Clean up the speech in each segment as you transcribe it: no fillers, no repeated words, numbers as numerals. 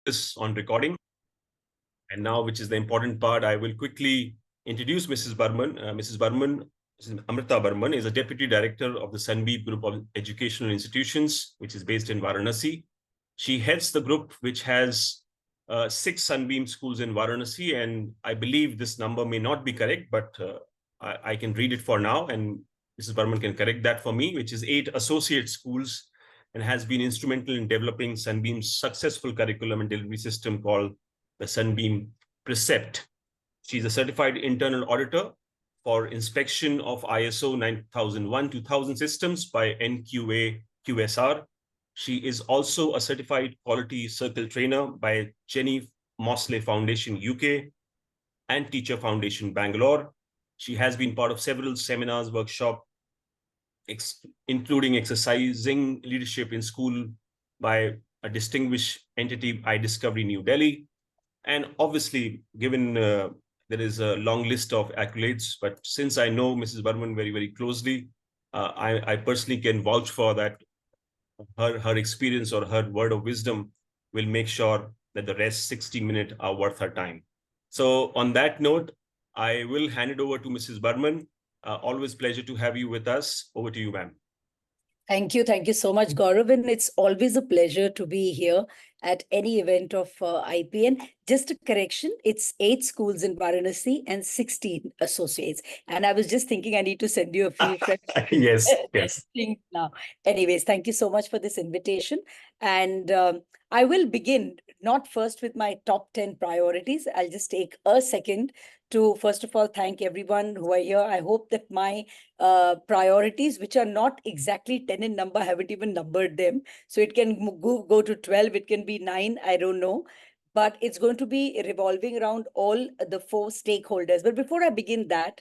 This on recording. And now, which is the important part, I will quickly introduce Mrs. Burman. Mrs. Amrita Burman is a Deputy Director of the Sunbeam Group of Educational Institutions, which is based in Varanasi. She heads the group, which has 6 Sunbeam schools in Varanasi. And I believe this number may not be correct, but I can read it for now. And Mrs. Burman can correct that for me, which is 8 associate schools, and has been instrumental in developing Sunbeam's successful curriculum and delivery system called the Sunbeam Precept. She's a certified internal auditor for inspection of ISO 9001-2000 systems by NQA QSR. She is also a certified quality circle trainer by Jenny Mosley Foundation UK and Teacher Foundation Bangalore. She has been part of several seminars, workshops, including exercising leadership in school by a distinguished entity, iDiscovery New Delhi. And obviously, given there is a long list of accolades, but since I know Mrs. Burman very, very closely, I personally can vouch for that. Her experience or her word of wisdom will make sure that the rest 60 minutes are worth her time. So on that note, I will hand it over to Mrs. Burman. Always pleasure to have you with us. Over to you, ma'am. Thank you. Thank you so much, Gaurav. And it's always a pleasure to be here at any event of IPN. Just a correction, it's 8 schools in Varanasi and 16 associates. And I was just thinking I need to send you a few yes. things now. Anyways, thank you so much for this invitation. And I will begin not first with my top 10 priorities. I'll just take a second to, first of all, thank everyone who are here. I hope that my priorities, which are not exactly 10 in number, haven't even numbered them. So it can go to 12, it can be 9, I don't know. But it's going to be revolving around all the 4 stakeholders. But before I begin that,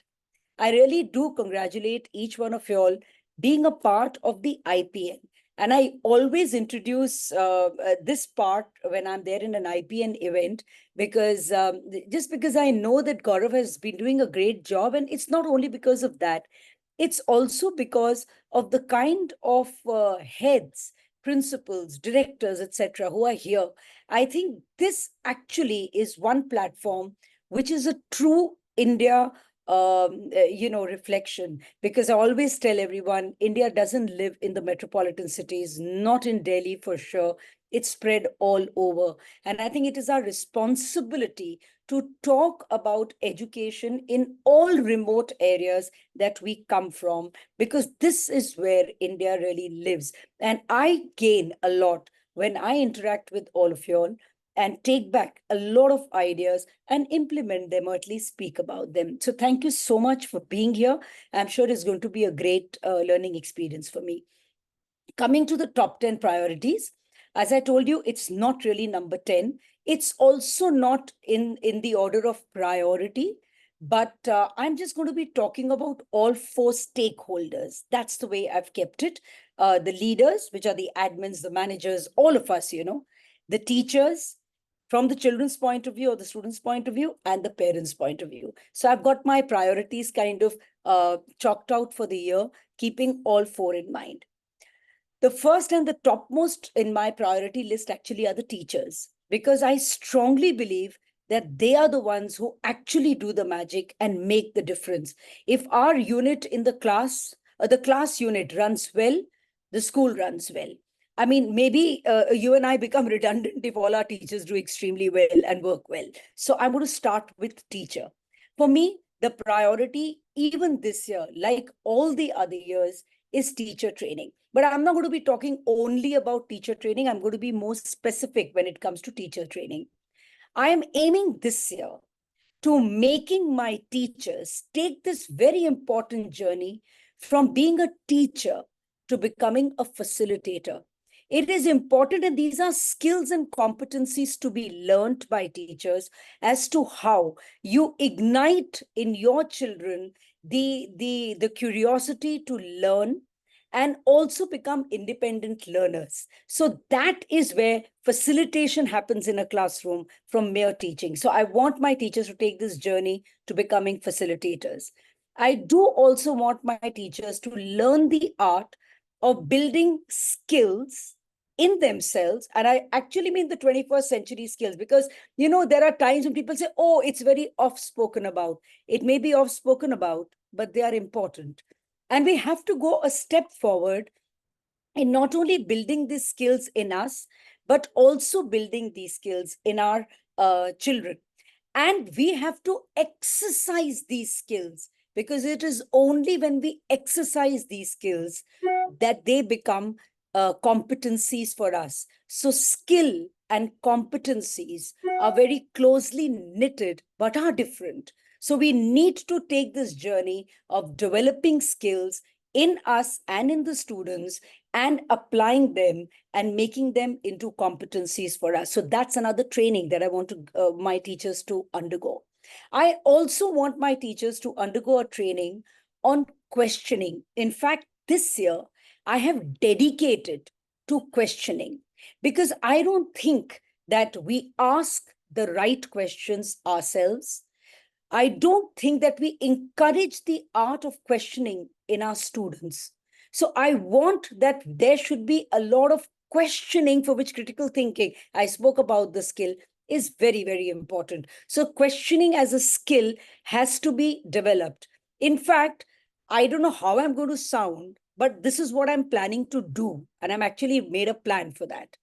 I really do congratulate each one of you all being a part of the IPN. And I always introduce this part when I'm there in an IPN event, because just because I know that Gaurav has been doing a great job. And it's not only because of that, it's also because of the kind of heads, principals, directors, etc., who are here. I think this actually is one platform which is a true India reflection, because I always tell everyone, India doesn't live in the metropolitan cities, not in Delhi for sure. It's spread all over. And I think it is our responsibility to talk about education in all remote areas that we come from, because this is where India really lives. And I gain a lot when I interact with all of you all and take back a lot of ideas and implement them, or at least speak about them. So thank you so much for being here. I'm sure it's going to be a great learning experience for me. Coming to the top 10 priorities, as I told you, it's not really number 10. It's also not in the order of priority, but I'm just going to be talking about all 4 stakeholders. That's the way I've kept it. The leaders, which are the admins, the managers, all of us, the teachers, from the children's point of view or the student's point of view, and the parents' point of view. So I've got my priorities kind of chalked out for the year, keeping all 4 in mind. The first and the topmost in my priority list actually are the teachers, because I strongly believe that they are the ones who actually do the magic and make the difference. If our unit in the class unit runs well, the school runs well. I mean, maybe you and I become redundant if all our teachers do extremely well and work well. So I'm going to start with teacher. For me, the priority, even this year, like all the other years, is teacher training. But I'm not going to be talking only about teacher training. I'm going to be more specific when it comes to teacher training. I am aiming this year to making my teachers take this very important journey from being a teacher to becoming a facilitator. It is important, and these are skills and competencies to be learned by teachers, as to how you ignite in your children the curiosity to learn and also become independent learners. So that is where facilitation happens in a classroom from mere teaching. So I want my teachers to take this journey to becoming facilitators. I do also want my teachers to learn the art of building skills in themselves, and I actually mean the 21st century skills, because, there are times when people say, oh, it's very off-spoken about. It may be off-spoken about, but they are important. And we have to go a step forward in not only building these skills in us, but also building these skills in our children. And we have to exercise these skills, because it is only when we exercise these skills that they become competencies for us. So skill and competencies are very closely knitted, but are different. So we need to take this journey of developing skills in us and in the students, and applying them and making them into competencies for us. So that's another training that I want my teachers to undergo. I also want my teachers to undergo a training on questioning. In fact, this year, I have dedicated to questioning, because I don't think that we ask the right questions ourselves. I don't think that we encourage the art of questioning in our students. So I want that there should be a lot of questioning, for which critical thinking, I spoke about the skill, is very, very important. So questioning as a skill has to be developed. In fact, I don't know how I'm going to sound, but this is what I'm planning to do. And I'm actually made a plan for that.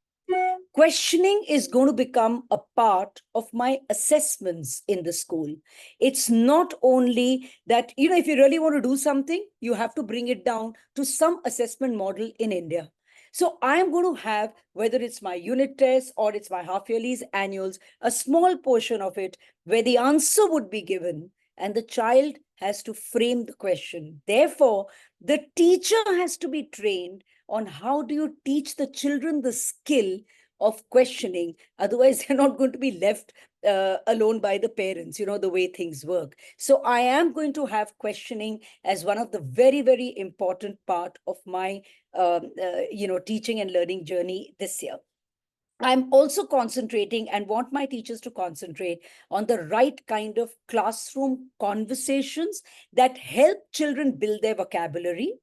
Questioning is going to become a part of my assessments in the school. It's not only that, if you really want to do something, you have to bring it down to some assessment model in India. So I'm going to have, whether it's my unit tests or it's my half yearlies, annuals, a small portion of it where the answer would be given and the child has to frame the question. Therefore, the teacher has to be trained on how do you teach the children the skill of questioning. Otherwise, they're not going to be left alone by the parents, the way things work. So I am going to have questioning as one of the very, very important part of my, teaching and learning journey this year. I'm also concentrating and want my teachers to concentrate on the right kind of classroom conversations that help children build their vocabulary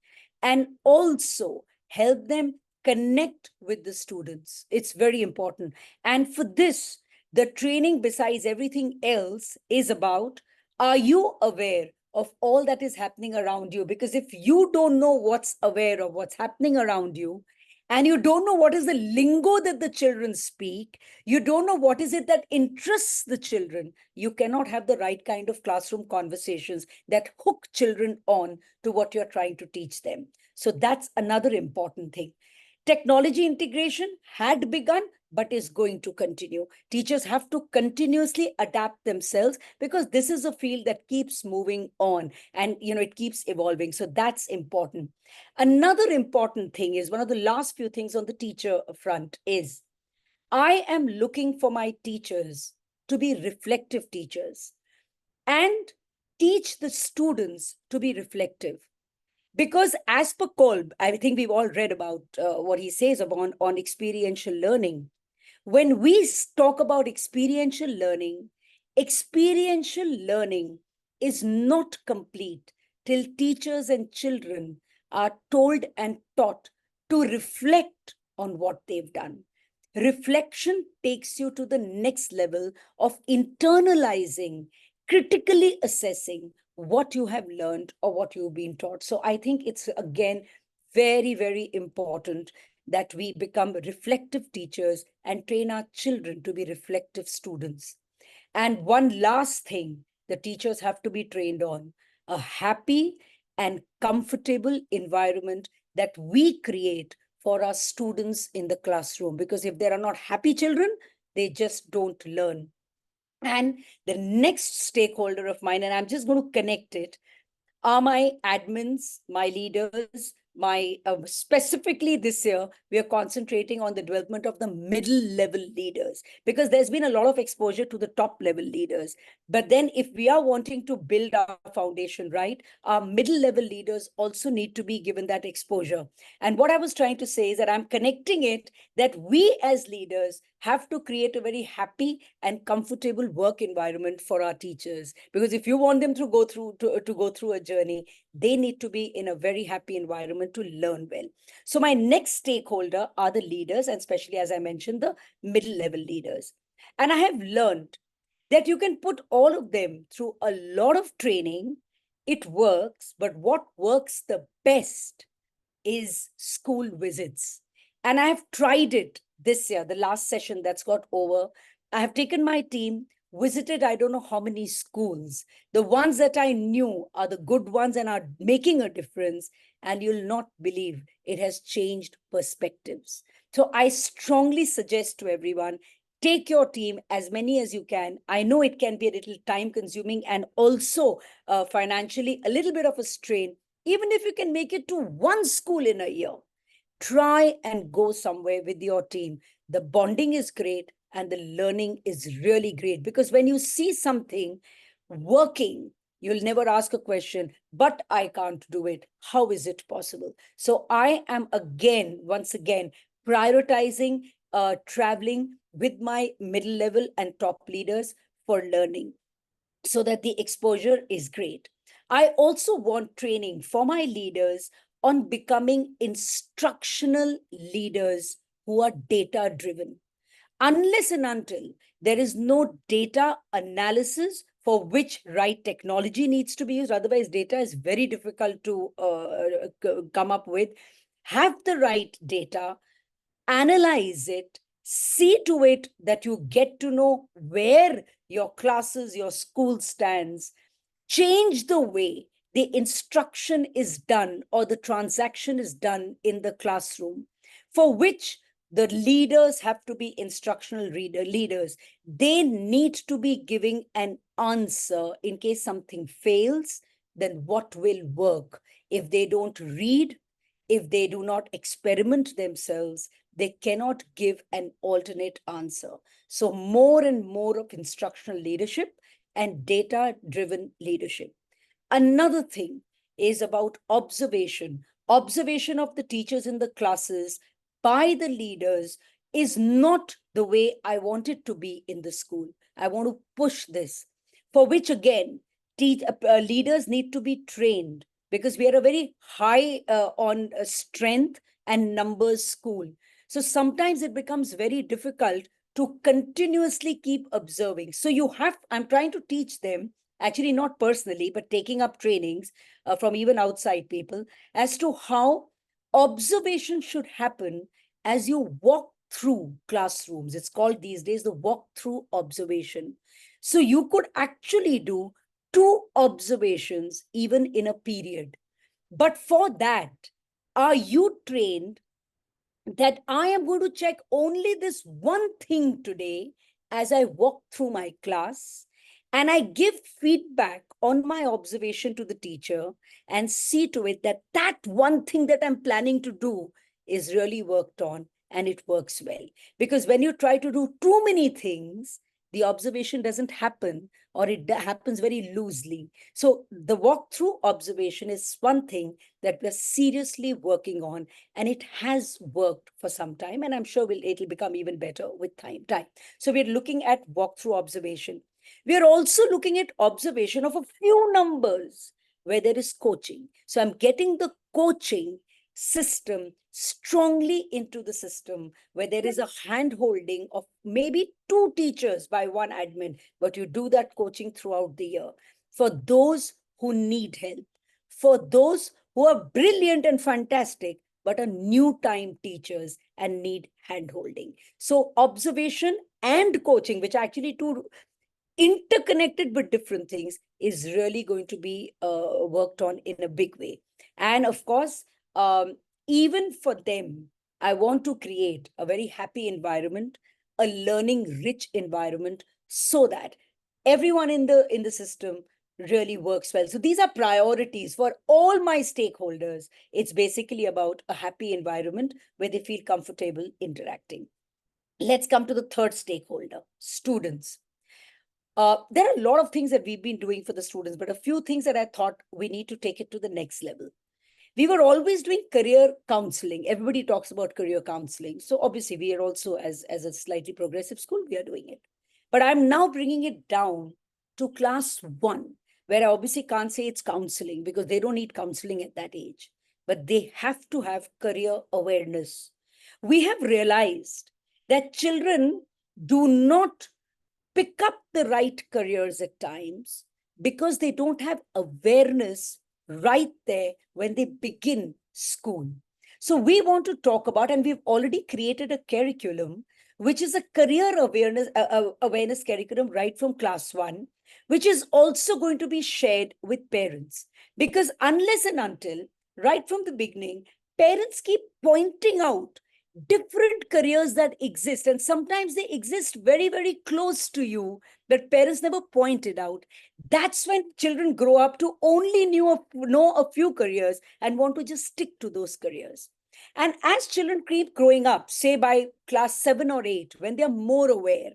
and also help them connect with the students. It's very important. And for this, the training, besides everything else, is about, are you aware of all that is happening around you? Because if you don't know what's aware of what's happening around you, and you don't know what is the lingo that the children speak, you don't know what is it that interests the children, you cannot have the right kind of classroom conversations that hook children on to what you're trying to teach them. So that's another important thing. Technology integration had begun, but is going to continue. Teachers have to continuously adapt themselves, because this is a field that keeps moving on and it keeps evolving. So that's important. Another important thing is, one of the last few things on the teacher front is, I am looking for my teachers to be reflective teachers and teach the students to be reflective. Because as per Kolb, I think we've all read about what he says about on experiential learning. When we talk about experiential learning is not complete till teachers and children are told and taught to reflect on what they've done. Reflection takes you to the next level of internalizing, critically assessing what you have learned or what you've been taught. So I think it's, again, very, very important that we become reflective teachers and train our children to be reflective students. And one last thing the teachers have to be trained on: a happy and comfortable environment that we create for our students in the classroom. Because if there are not happy children, they just don't learn. And the next stakeholder of mine, and I'm just going to connect it, are my admins, my leaders, my specifically this year, we are concentrating on the development of the middle level leaders, because there's been a lot of exposure to the top level leaders. But then if we are wanting to build our foundation right, our middle level leaders also need to be given that exposure. And what I was trying to say is that I'm connecting it, that we as leaders have to create a very happy and comfortable work environment for our teachers. Because if you want them to go through a journey, they need to be in a very happy environment to learn well. So my next stakeholder are the leaders, and especially, as I mentioned, the middle level leaders. And I have learned that you can put all of them through a lot of training. It works, but what works the best is school visits. And I have tried it this year, the last session that's got over. I have taken my team, visited I don't know how many schools. The ones that I knew are the good ones and are making a difference. And you'll not believe it has changed perspectives. So I strongly suggest to everyone, take your team, as many as you can. I know it can be a little time consuming and also financially a little bit of a strain. Even if you can make it to one school in a year, try and go somewhere with your team. The bonding is great and the learning is really great, because when you see something working, you'll never ask a question, but I can't do it. How is it possible? So I am once again, prioritizing traveling with my middle level and top leaders for learning, so that the exposure is great. I also want training for my leaders on becoming instructional leaders who are data driven. Unless and until there is no data analysis for which right technology needs to be used, otherwise data is very difficult to come up with. Have the right data, analyze it, see to it that you get to know where your classes, your school stands, change the way the instruction is done or the transaction is done in the classroom, for which the leaders have to be instructional leaders. They need to be giving an answer in case something fails. Then what will work? If they don't read, if they do not experiment themselves, they cannot give an alternate answer. So more and more of instructional leadership and data-driven leadership. Another thing is about observation. Observation of the teachers in the classes by the leaders is not the way I want it to be in the school. I want to push this, for which again, leaders need to be trained, because we are a very high on strength and numbers school. So sometimes it becomes very difficult to continuously keep observing. So I'm trying to teach them, actually not personally, but taking up trainings from even outside people, as to how observation should happen as you walk through classrooms. It's called these days the walk-through observation. So you could actually do 2 observations even in a period. But for that, are you trained that I am going to check only this one thing today as I walk through my class, and I give feedback on my observation to the teacher and see to it that that one thing that I'm planning to do is really worked on and it works well. Because when you try to do too many things, the observation doesn't happen, or it happens very loosely. So the walkthrough observation is one thing that we're seriously working on, and it has worked for some time, and I'm sure it'll become even better with time. So we're looking at walkthrough observation. We are also looking at observation of a few numbers where there is coaching. So I'm getting the coaching system strongly into the system, where there is a hand-holding of maybe 2 teachers by 1 admin, but you do that coaching throughout the year for those who need help, for those who are brilliant and fantastic, but are new time teachers and need hand-holding. So observation and coaching, which are actually 2 interconnected but different things, is really going to be worked on in a big way. And of course, even for them, I want to create a very happy environment, a learning rich environment, so that everyone in the system really works well. So these are priorities for all my stakeholders. It's basically about a happy environment where they feel comfortable interacting. Let's come to the third stakeholder, students. There are a lot of things that we've been doing for the students, but a few things that I thought we need to take it to the next level. We were always doing career counseling. Everybody talks about career counseling. So obviously we are also, as a slightly progressive school, we are doing it. But I'm now bringing it down to class 1, where I obviously can't say it's counseling because they don't need counseling at that age, but they have to have career awareness. We have realized that children do not pick up the right careers at times because they don't have awareness right there when they begin school. So we want to talk about, and we've already created a curriculum, which is a career awareness curriculum right from class 1, which is also going to be shared with parents. Because unless and until, right from the beginning, parents keep pointing out different careers that exist, and sometimes they exist very, very close to you, that parents never pointed out. That's when children grow up to only know a few careers and want to just stick to those careers. And as children keep growing up, say by class 7 or 8, when they're more aware,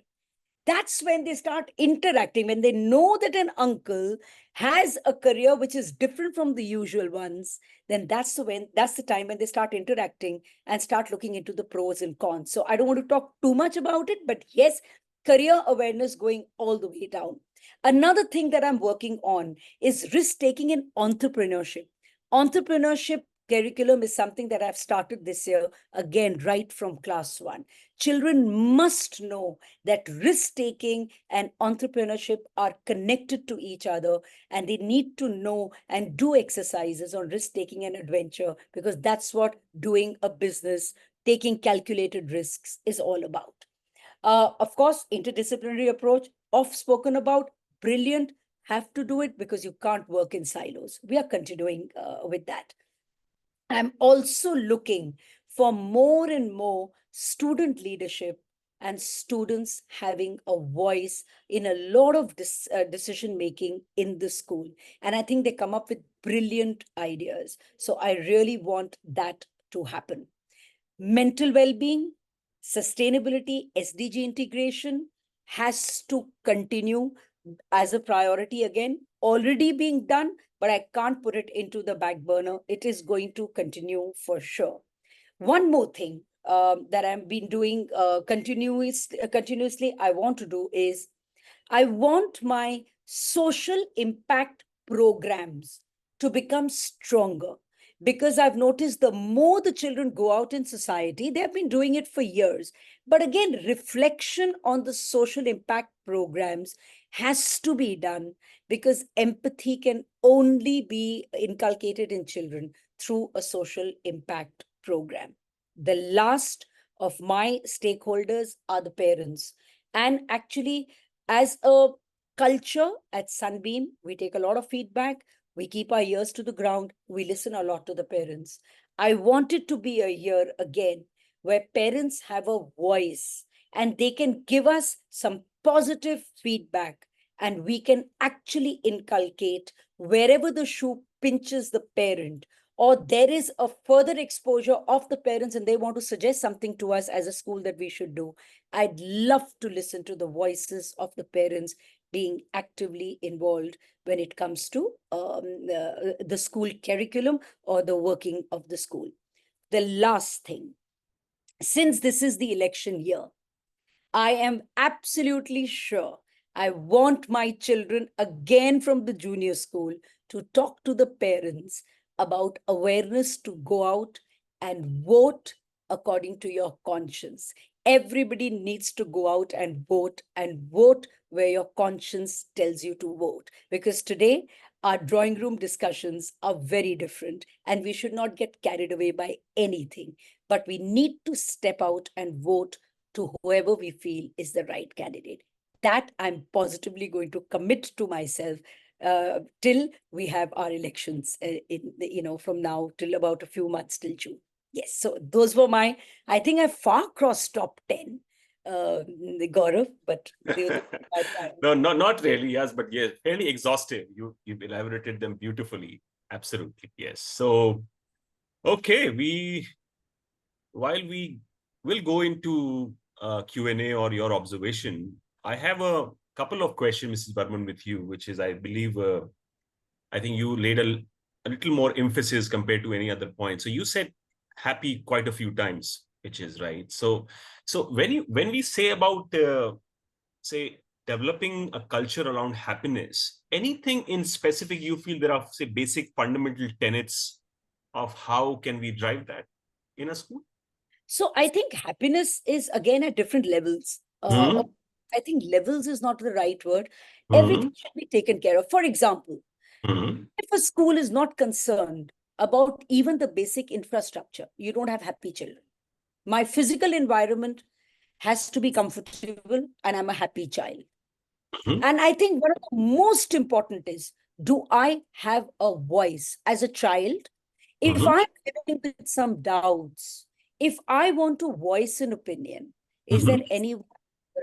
that's when they start interacting. When they know that an uncle has a career which is different from the usual ones, then that's the time when they start interacting and start looking into the pros and cons. So I don't want to talk too much about it, but yes, career awareness going all the way down. Another thing that I'm working on is risk taking in entrepreneurship. Entrepreneurship curriculum is something that I've started this year, again, right from class 1. Children must know that risk taking and entrepreneurship are connected to each other, and they need to know and do exercises on risk taking and adventure, because that's what doing a business, taking calculated risks, is all about. Of course, interdisciplinary approach, oft spoken about, brilliant, have to do it because you can't work in silos. We are continuing with that. I'm also looking for more and more student leadership and students having a voice in a lot of decision making in the school. And I think they come up with brilliant ideas. So I really want that to happen. Mental well-being, sustainability, SDG integration has to continue as a priority, again, already being done, but I can't put it into the back burner. It is going to continue for sure. One more thing that I've been doing continuously, I want to do is, I want my social impact programs to become stronger, because I've noticed the more the children go out in society, they have been doing it for years. But again, reflection on the social impact programs has to be done, because empathy can only be inculcated in children through a social impact program. The last of my stakeholders are the parents. And actually, as a culture at Sunbeam, we take a lot of feedback. We keep our ears to the ground. We listen a lot to the parents. I want it to be a year again where parents have a voice and they can give us some positive feedback, and we can actually inculcate wherever the shoe pinches the parent, or there is a further exposure of the parents and they want to suggest something to us as a school that we should do. I'd love to listen to the voices of the parents being actively involved when it comes to the school curriculum or the working of the school. The last thing, since this is the election year, I am absolutely sure I want my children again from the junior school to talk to the parents about awareness to go out and vote according to your conscience. Everybody needs to go out and vote where your conscience tells you to vote. Because today, our drawing room discussions are very different, and we should not get carried away by anything. But we need to step out and vote to whoever we feel is the right candidate. That I'm positively going to commit to myself till we have our elections from now till about a few months till June. Yes, so those were I think I far crossed top 10, Gaurav, but no, not really, yes, but yes, fairly exhaustive. You've elaborated them beautifully. Absolutely, yes. So, okay, while we will go into Q&A or your observation, I have a couple of questions, Mrs. Burman, with you, which is, I believe, I think you laid a a little more emphasis compared to any other point. So you said happy quite a few times, which is right. So when we say about say developing a culture around happiness, anything in specific you feel there are, say, basic fundamental tenets of how can we drive that in a school? So I think happiness is again at different levels. I think levels is not the right word. Everything should be taken care of. For example, if a school is not concerned about even the basic infrastructure, you don't have happy children. My physical environment has to be comfortable and I'm a happy child. And I think one of the most important is, do I have a voice as a child? If I'm living with some doubts, if I want to voice an opinion, is there anyone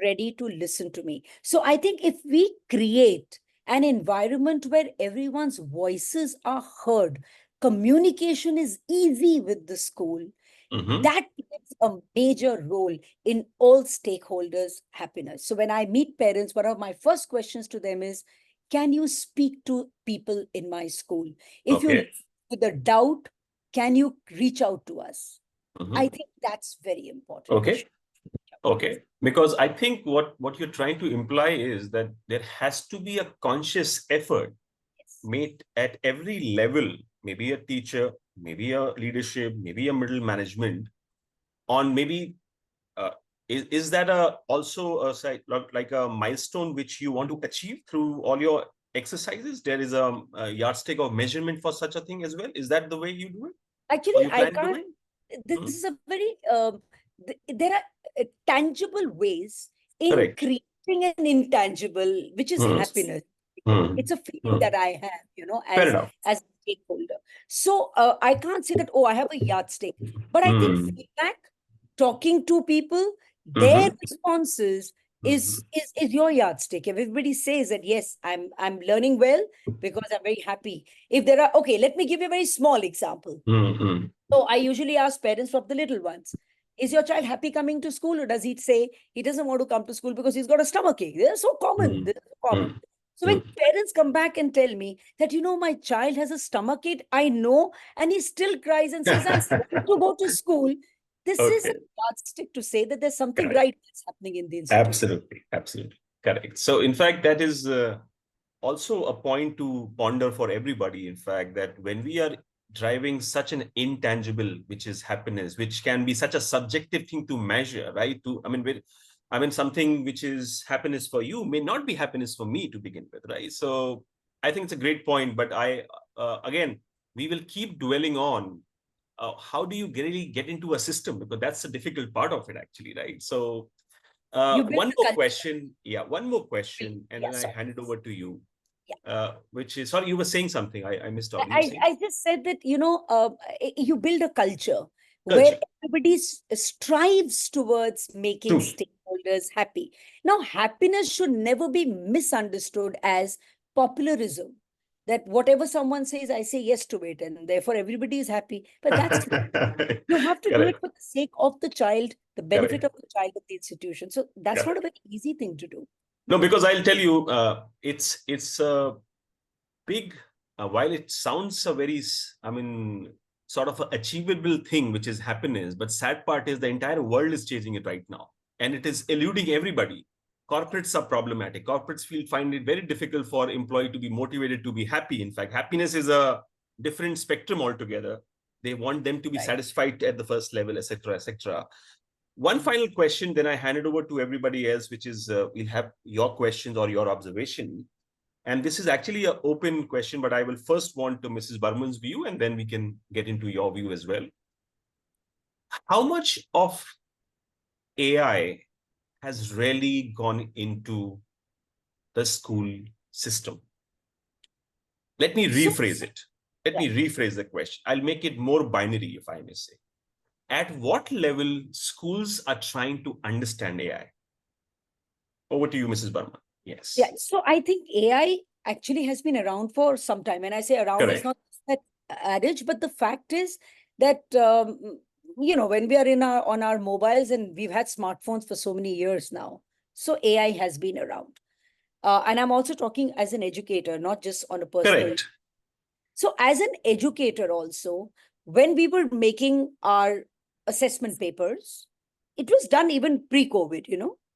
ready to listen to me? So I think if we create an environment where everyone's voices are heard, communication is easy with the school, that plays a major role in all stakeholders' happiness. So when I meet parents, one of my first questions to them is, can you speak to people in my school? If you live with a doubt, can you reach out to us? I think that's very important. Okay. Because I think what you're trying to imply is that there has to be a conscious effort made at every level, maybe a teacher, maybe a leadership, maybe a middle management, on maybe is that also like a milestone which you want to achieve through all your exercises? There is a yardstick of measurement for such a thing as well. Is that the way you do it? Actually, I can't. This is a very, there are tangible ways in creating an intangible, which is happiness. It's a feeling that I have, as a stakeholder. So I can't say that, oh, I have a yardstick, but I think feedback, talking to people, their responses is your yardstick. If everybody says that, yes, I'm learning well because I'm very happy. If there are, okay, let me give you a very small example. So I usually ask parents of the little ones, is your child happy coming to school, or does he say he doesn't want to come to school because he's got a stomach ache? They're so common. They're so common. So when parents come back and tell me that, my child has a stomach ache, I know, and he still cries and says, I'm scared to go to school. This is a yardstick to say that there's something right that's happening in the institution. Absolutely. Correct. So in fact, that is also a point to ponder for everybody, in fact, that when we are driving such an intangible, which is happiness, which can be such a subjective thing to measure, right? Something which is happiness for you may not be happiness for me to begin with, right? So I think it's a great point, but again, we will keep dwelling on how do you really get into a system, because that's the difficult part of it, actually, right? So one more question, and then I hand it over to you. Which is, sorry, you were saying something. I missed out. I just said that, you build a culture where everybody strives towards making stakeholders happy. Now, happiness should never be misunderstood as popularism, that whatever someone says, I say yes to it, and therefore everybody is happy. But that's you have to do it for the sake of the child, the benefit of the child, of the institution. So that's not a very easy thing to do. No, because I'll tell you, it's a big, while it sounds a very, sort of an achievable thing, which is happiness, but sad part is the entire world is chasing it right now, and it is eluding everybody. Corporates are problematic. Corporates find it very difficult for employee to be motivated to be happy. In fact, happiness is a different spectrum altogether. They want them to be satisfied at the first level, etc., etc. One final question, then I hand it over to everybody else, which is we'll have your questions or your observation. And this is actually an open question, but I will first want to Mrs. Burman's view, and then we can get into your view as well. How much of AI has really gone into the school system? Let me rephrase it. Let me rephrase the question. I'll make it more binary, if I may say. At what level schools are trying to understand AI? Over to you, Mrs. Burman. Yes. Yeah. So I think AI actually has been around for some time. And I say around is not that adage, but the fact is that, when we are on our mobiles, and we've had smartphones for so many years now. So AI has been around. And I'm also talking as an educator, not just on a personal. So as an educator also, when we were making our assessment papers, it was done even pre-COVID,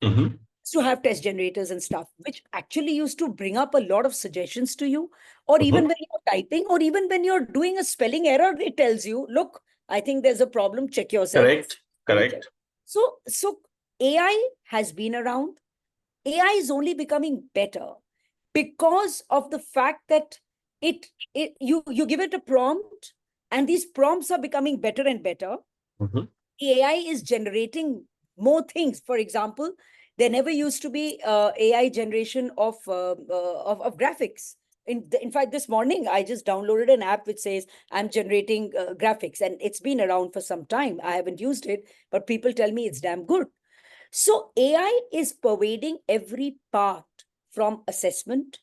Mm-hmm. to have test generators and stuff, which actually used to bring up a lot of suggestions to you. Or even Mm-hmm. when you're typing, or even when you're doing a spelling error, it tells you, look, I think there's a problem, check yourself. Correct. Correct. So AI has been around. AI is only becoming better because of the fact that you give it a prompt, and these prompts are becoming better and better. Mm-hmm. AI is generating more things. For example, there never used to be AI generation of graphics. In fact, this morning I just downloaded an app which says I'm generating graphics, and it's been around for some time. I haven't used it, but people tell me it's damn good. So AI is pervading every part, from assessment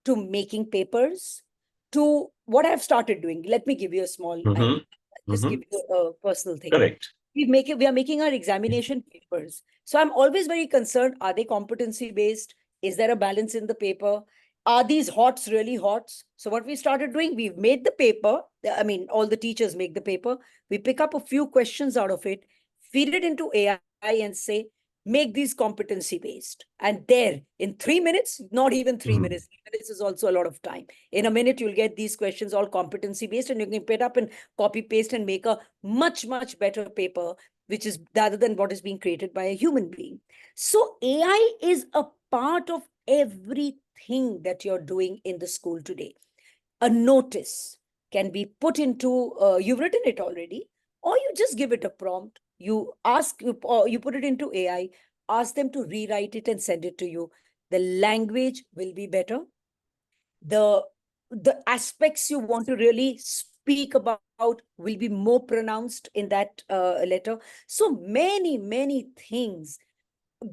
to making papers to what I've started doing. Let me give you a small, Mm-hmm. just Mm-hmm. give you a personal thing. Correct. We are making our examination papers. So I'm always very concerned. Are they competency based? Is there a balance in the paper? Are these hots really hots? So what we started doing, we've made the paper. I mean, all the teachers make the paper. We pick up a few questions out of it, feed it into AI and say, make these competency based. And there, in 3 minutes, not even 3 minutes, 3 minutes is also a lot of time. In a minute, you'll get these questions all competency based, and you can pick up and copy paste and make a much, much better paper, which is rather than what is being created by a human being. So AI is a part of everything that you're doing in the school today. A notice can be put into, you've written it already, or you just give it a prompt. You ask, or you put it into AI, ask them to rewrite it and send it to you. The language will be better. The aspects you want to really speak about will be more pronounced in that letter. So many things,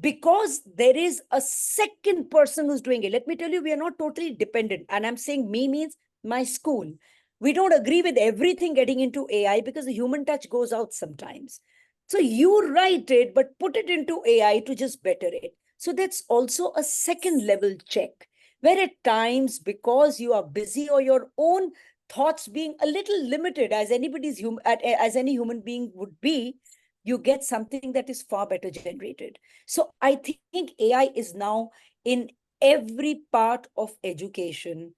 because there is a second person who's doing it. Let me tell you, we are not totally dependent. And I'm saying me means my school. We don't agree with everything getting into AI because the human touch goes out sometimes. So you write it, but put it into AI to just better it. So that's also a second level check, where at times, because you are busy or your own thoughts being a little limited, as as any human being would be, you get something that is far better generated. So I think AI is now in every part of education.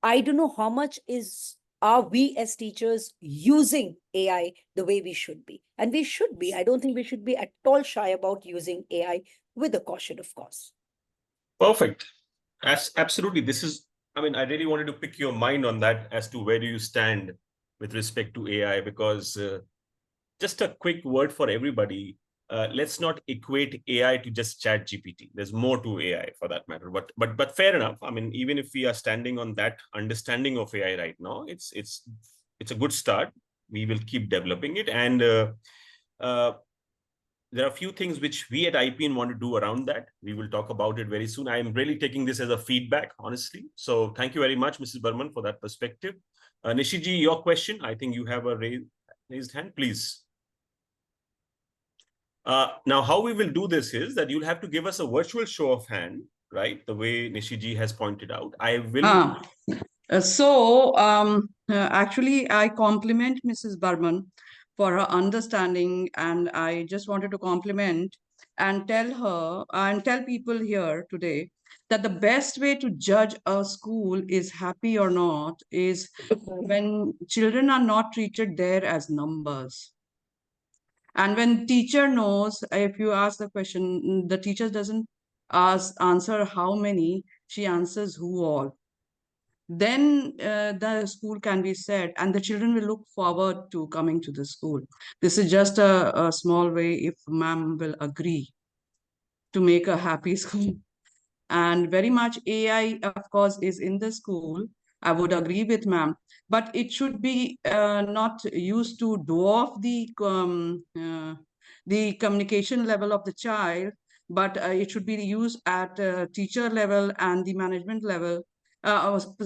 I don't know how much are we as teachers using AI the way we should be. And we should be. I don't think we should be at all shy about using AI, with a caution, of course. Perfect. Absolutely. I mean, I really wanted to pick your mind on that as to where do you stand with respect to AI, because just a quick word for everybody. Let's not equate AI to just Chat GPT. There's more to AI for that matter. But fair enough. I mean, even if we are standing on that understanding of AI right now, it's a good start. We will keep developing it, and there are a few things which we at IPN want to do around that. We will talk about it very soon. I am really taking this as a feedback, honestly. So thank you very much, Mrs. Burman, for that perspective. Nishiji, your question. I think you have a raised hand, please. Now, how we will do this is that you'll have to give us a virtual show of hand, right? The way Nishiji has pointed out. I will. Actually, I compliment Mrs. Burman for her understanding, and I just wanted to compliment and tell her and tell people here today that the best way to judge a school is happy or not is when children are not treated there as numbers. And when teacher knows, if you ask the question, the teacher doesn't answer how many, she answers who all. Then the school can be set, and the children will look forward to coming to the school. This is just a small way, if ma'am will agree to make a happy school. And very much AI, of course, is in the school. I would agree with ma'am, but it should be not used to dwarf the communication level of the child, but it should be used at teacher level and the management level.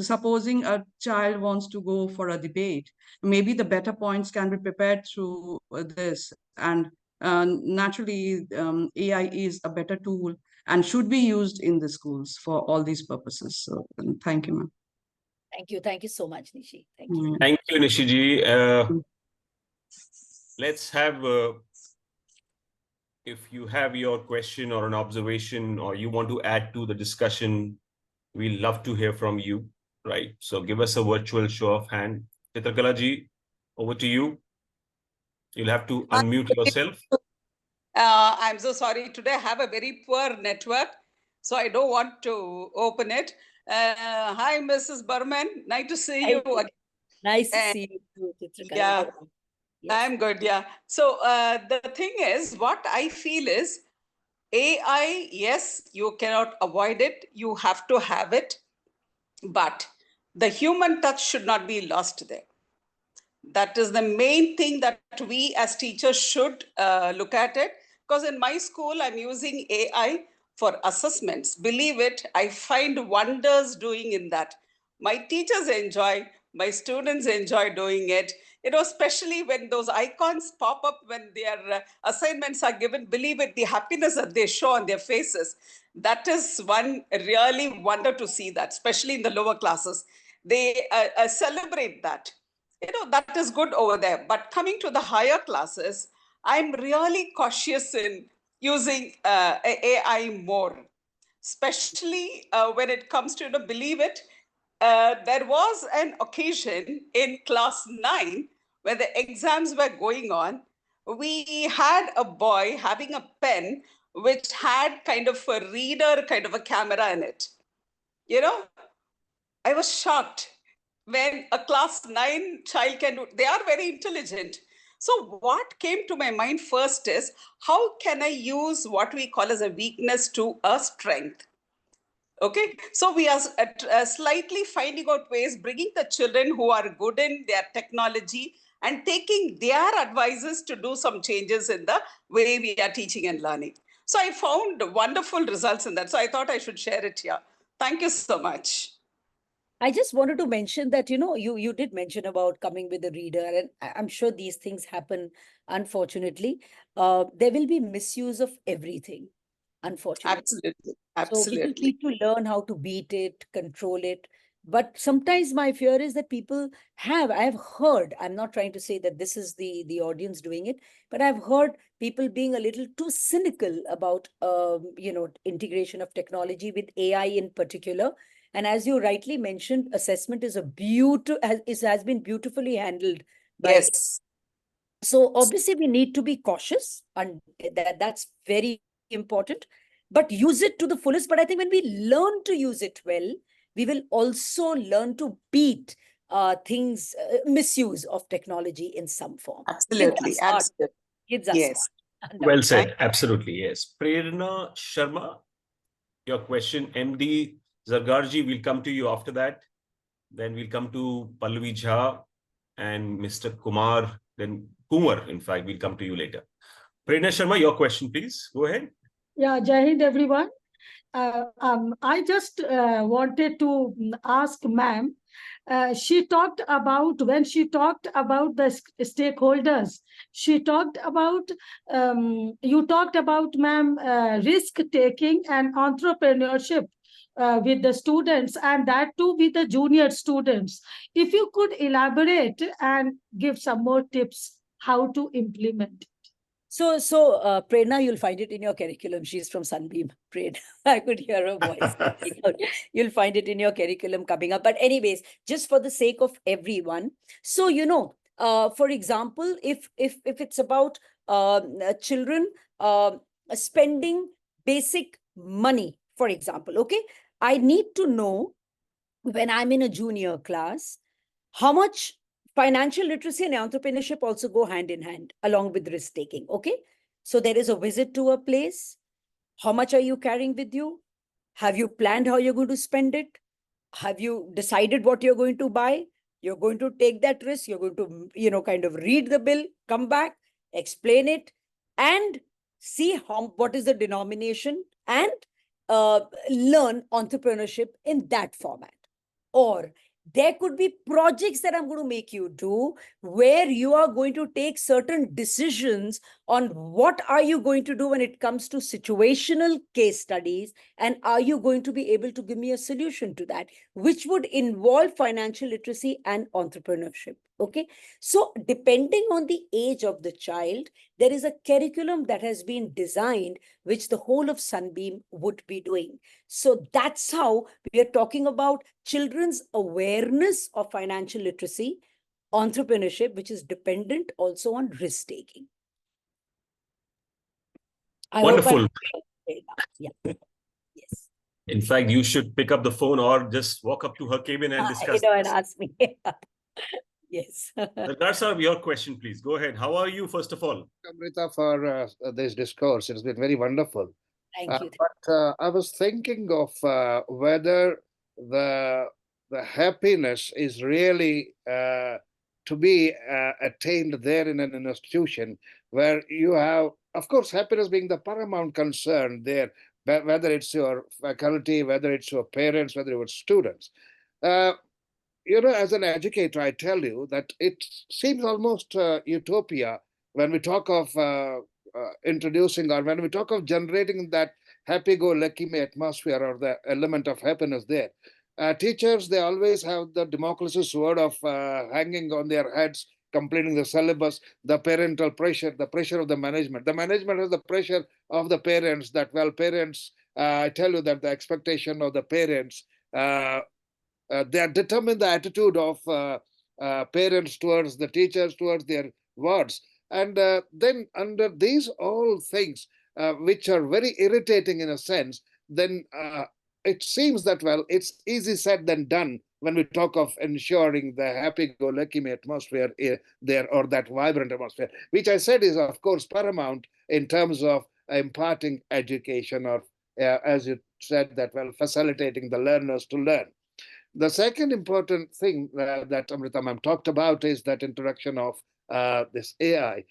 Supposing a child wants to go for a debate, maybe the better points can be prepared through this. And naturally, AI is a better tool and should be used in the schools for all these purposes. So thank you, ma'am. Thank you. Thank you so much, Nishi. Thank you. Thank you, Nishiji. Let's have, if you have your question or an observation or you want to add to the discussion, we'd love to hear from you, right? So give us a virtual show of hand. Chitrakala ji, over to you. You'll have to unmute yourself. I'm so sorry. Today I have a very poor network, so I don't want to open it. Hi, Mrs. Burman. Nice to see you again. Nice to see you too, Chitrakala. Yeah, Yes. I'm good. Yeah. So the thing is, what I feel is AI, yes, you cannot avoid it. You have to have it. But the human touch should not be lost there. That is the main thing that we as teachers should look at it. Because in my school, I'm using AI for assessments. Believe it, I find wonders doing in that. My teachers enjoy, my students enjoy doing it. You know, especially when those icons pop up when their assignments are given, believe it, the happiness that they show on their faces, that is one really wonder to see that, especially in the lower classes. They celebrate that. You know, that is good over there. But coming to the higher classes, I'm really cautious in using AI more, especially when it comes to, you know, believe it, there was an occasion in class 9 where the exams were going on. We had a boy having a pen which had kind of a reader, kind of a camera in it. You know, I was shocked when a class 9 child can do. They are very intelligent. So what came to my mind first is, how can I use what we call as a weakness to a strength? Okay, so we are slightly finding out ways, bringing the children who are good in their technology and taking their advices to do some changes in the way we are teaching and learning. So I found wonderful results in that. So I thought I should share it here. Thank you so much. I just wanted to mention that, you know, you did mention about coming with a reader, and I'm sure these things happen, unfortunately. There will be misuse of everything, unfortunately. Absolutely. So we just Absolutely. need to learn how to beat it, control it. But sometimes my fear is that people I've heard, I'm not trying to say that this is the audience doing it, but I've heard people being a little too cynical about, you know, integration of technology with AI in particular. And as you rightly mentioned, assessment is has been beautifully handled by. Yes. So obviously we need to be cautious, and that's very important, but use it to the fullest. But I think when we learn to use it well, we will also learn to beat things, misuse of technology in some form. Absolutely. Kids are smart. Absolutely. Kids are Yes. smart. Well said. Absolutely. Yes. Prerna Sharma, your question. MD Zargarji, we'll come to you after that. Then we'll come to Pallavi Jha and Mr. Kumar. Then Kumar, in fact, we'll come to you later. Prerna Sharma, your question, please. Go ahead. Yeah, Jai Hind, everyone. I just wanted to ask ma'am. She talked about, when she talked about the stakeholders, she talked about, you talked about, ma'am, risk taking and entrepreneurship with the students, and that too with the junior students. If you could elaborate and give some more tips how to implement. So, Prerna, you'll find it in your curriculum. She's from Sunbeam. Prerna, I could hear her voice. You'll find it in your curriculum coming up. But anyways, just for the sake of everyone. So, you know, for example, if it's about children spending basic money, for example, okay, I need to know when I'm in a junior class, how much financial literacy and entrepreneurship also go hand in hand along with risk taking. Okay. So there is a visit to a place. How much are you carrying with you? Have you planned how you're going to spend it? Have you decided what you're going to buy? You're going to take that risk. You're going to, you know, kind of read the bill, come back, explain it, and see what is the denomination, and learn entrepreneurship in that format. Or There could be projects that I'm going to make you do where you are going to take certain decisions on what are you going to do when it comes to situational case studies, and are you going to be able to give me a solution to that, which would involve financial literacy and entrepreneurship. Okay. So depending on the age of the child, there is a curriculum that has been designed, which the whole of Sunbeam would be doing. So that's how we are talking about children's awareness of financial literacy, entrepreneurship, which is dependent also on risk taking. Wonderful. Yeah. Yes. In fact, you should pick up the phone or just walk up to her cabin and discuss. And ask me. Yes. Sarkar sir, your question, please. Go ahead. How are you, first of all? Amrita, for this discourse. It's been very wonderful. Thank you. But I was thinking of whether the happiness is really to be attained there in an institution where you have, of course, happiness being the paramount concern there, whether it's your faculty, whether it's your parents, whether it's students. You know, as an educator, I tell you that it seems almost utopia when we talk of introducing, or when we talk of generating that happy-go-lucky atmosphere or the element of happiness there. Teachers, they always have the Democles' sword of hanging on their heads, completing the syllabus, the parental pressure, the pressure of the management. The management has the pressure of the parents that, well, parents, I tell you that the expectation of the parents, they are determine the attitude of parents towards the teachers, towards their wards. And then under these all things, which are very irritating in a sense, then it seems that, well, it's easy said than done when we talk of ensuring the happy-go-lucky atmosphere there, or that vibrant atmosphere, which I said is, of course, paramount in terms of imparting education, or as you said, that, well, facilitating the learners to learn. The second important thing that Amrita ma'am talked about is that introduction of this AI.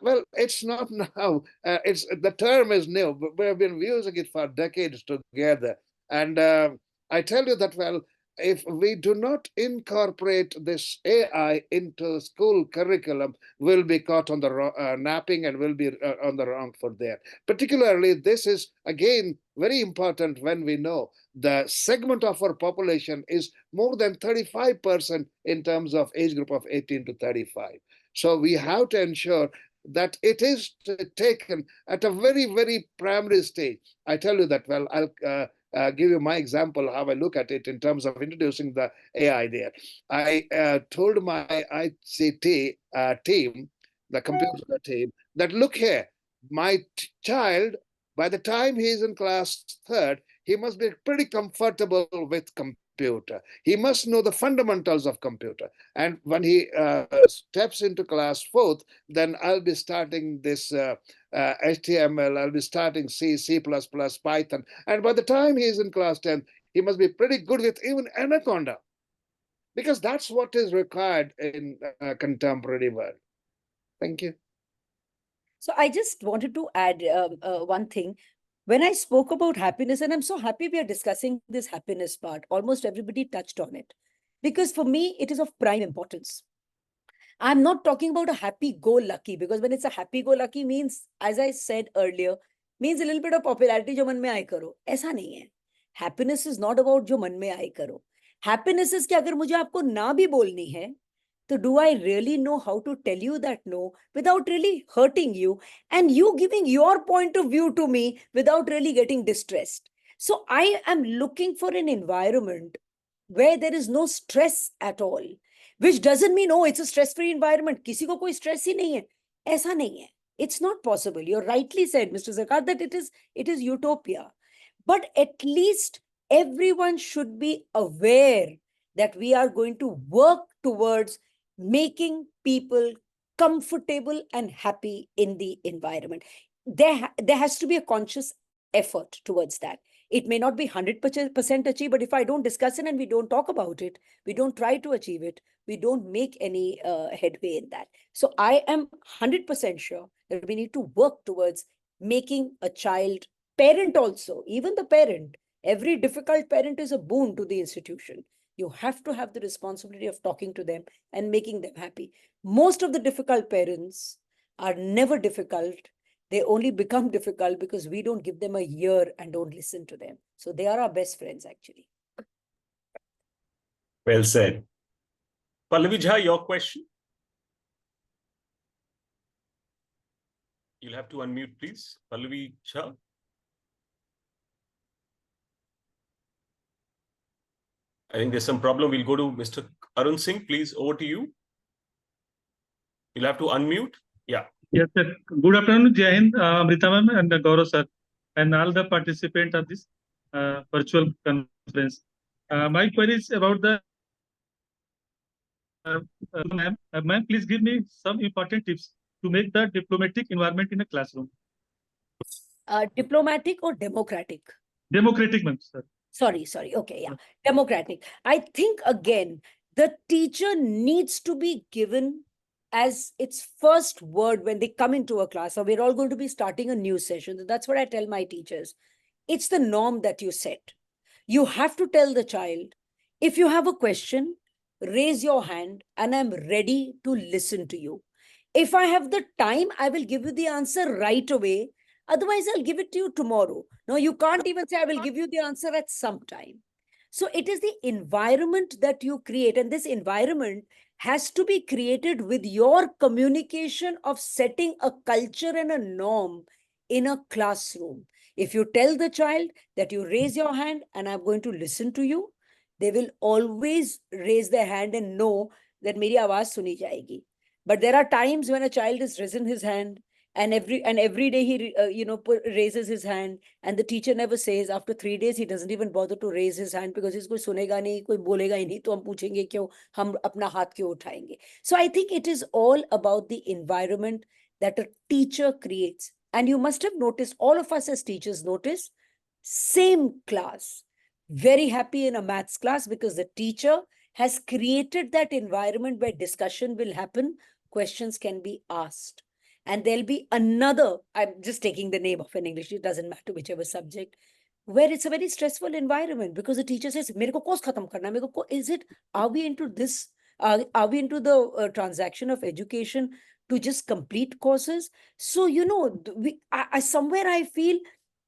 Well, it's not now. It's the term is new, but we have been using it for decades together. And I tell you that, well, if we do not incorporate this AI into school curriculum, we'll be caught on the napping, and we'll be on the wrong foot there. Particularly, this is, again, very important when we know the segment of our population is more than 35% in terms of age group of 18 to 35. So we have to ensure that it is taken at a very, very primary stage. I tell you that, well, I'll give you my example, how I look at it in terms of introducing the AI there. I told my ICT team, the computer team, that look here, my child, by the time he's in class 3rd, he must be pretty comfortable with computer. He must know the fundamentals of computer. And when he steps into class 4th, then I'll be starting this HTML, I'll be starting C, C++, Python. And by the time he's in class 10, he must be pretty good with even Anaconda, because that's what is required in contemporary world. Thank you. So I just wanted to add one thing. When I spoke about happiness, and I'm so happy we are discussing this happiness part, almost everybody touched on it, because for me, it is of prime importance. I'm not talking about a happy-go-lucky, because when it's a happy-go-lucky means, as I said earlier, means a little bit of popularity जो मन में आए करो. ऐसा नहीं है. Happiness is not about जो मन में आए करो. Happiness is कि अगर मुझे आपको ना भी बोलनी है, so do I really know how to tell you that no without really hurting you, and you giving your point of view to me without really getting distressed? So I am looking for an environment where there is no stress at all, which doesn't mean, oh, it's a stress-free environment. किसी को कोई stress ही नहीं है. ऐसा नहीं है. It's not possible. You rightly said, Mr. Sarkar, that it is utopia. But at least everyone should be aware that we are going to work towards making people comfortable and happy in the environment. There has to be a conscious effort towards that. It may not be 100% achieved, but if I don't discuss it and we don't talk about it, we don't try to achieve it, we don't make any headway in that. So I am 100% sure that we need to work towards making a child, parent also, even the parent, every difficult parent is a boon to the institution. You have to have the responsibility of talking to them and making them happy. Most of the difficult parents are never difficult. They only become difficult because we don't give them a ear and don't listen to them. So they are our best friends, actually. Well said. Pallavi Jha, your question? You'll have to unmute, please. Pallavi Jha. I think there's some problem. We'll go to Mr. Arun Singh. Please, over to you. You'll have to unmute. Yeah. Yes, sir. Good afternoon, Jai Hind, Amrita ma'am and Gaurav sir, and all the participants of this virtual conference. My query is about the ma'am, please give me some important tips to make the diplomatic environment in a classroom. Diplomatic or democratic? Democratic, ma'am, sir. Sorry. Okay, yeah. Democratic. I think, again, the teacher needs to be given as its first word when they come into a class. So we're all going to be starting a new session. That's what I tell my teachers. It's the norm that you set. You have to tell the child, if you have a question, raise your hand and I'm ready to listen to you. If I have the time, I will give you the answer right away. Otherwise, I'll give it to you tomorrow. No, you can't even say, I will give you the answer at some time. So it is the environment that you create. And this environment has to be created with your communication of setting a culture and a norm in a classroom. If you tell the child that you raise your hand and I'm going to listen to you, they will always raise their hand and know that meri awaaz suni jayegi. But there are times when a child has risen his hand and every day he raises his hand, and the teacher never says. After 3 days he doesn't even bother to raise his hand because he's koi sunega nahi, koi bolega hi nahi, to hum puchenge kyun, hum apna haath kyun uthayenge. So I think it is all about the environment that a teacher creates. And you must have noticed, all of us as teachers notice, same class, very happy in a maths class because the teacher has created that environment where discussion will happen, questions can be asked. And there'll be another, I'm just taking the name of an English, it doesn't matter whichever subject, where it's a very stressful environment because the teacher says, mere ko course khatam karna, mere ko, is it, are we into this, are we into the transaction of education to just complete courses? So, somewhere I feel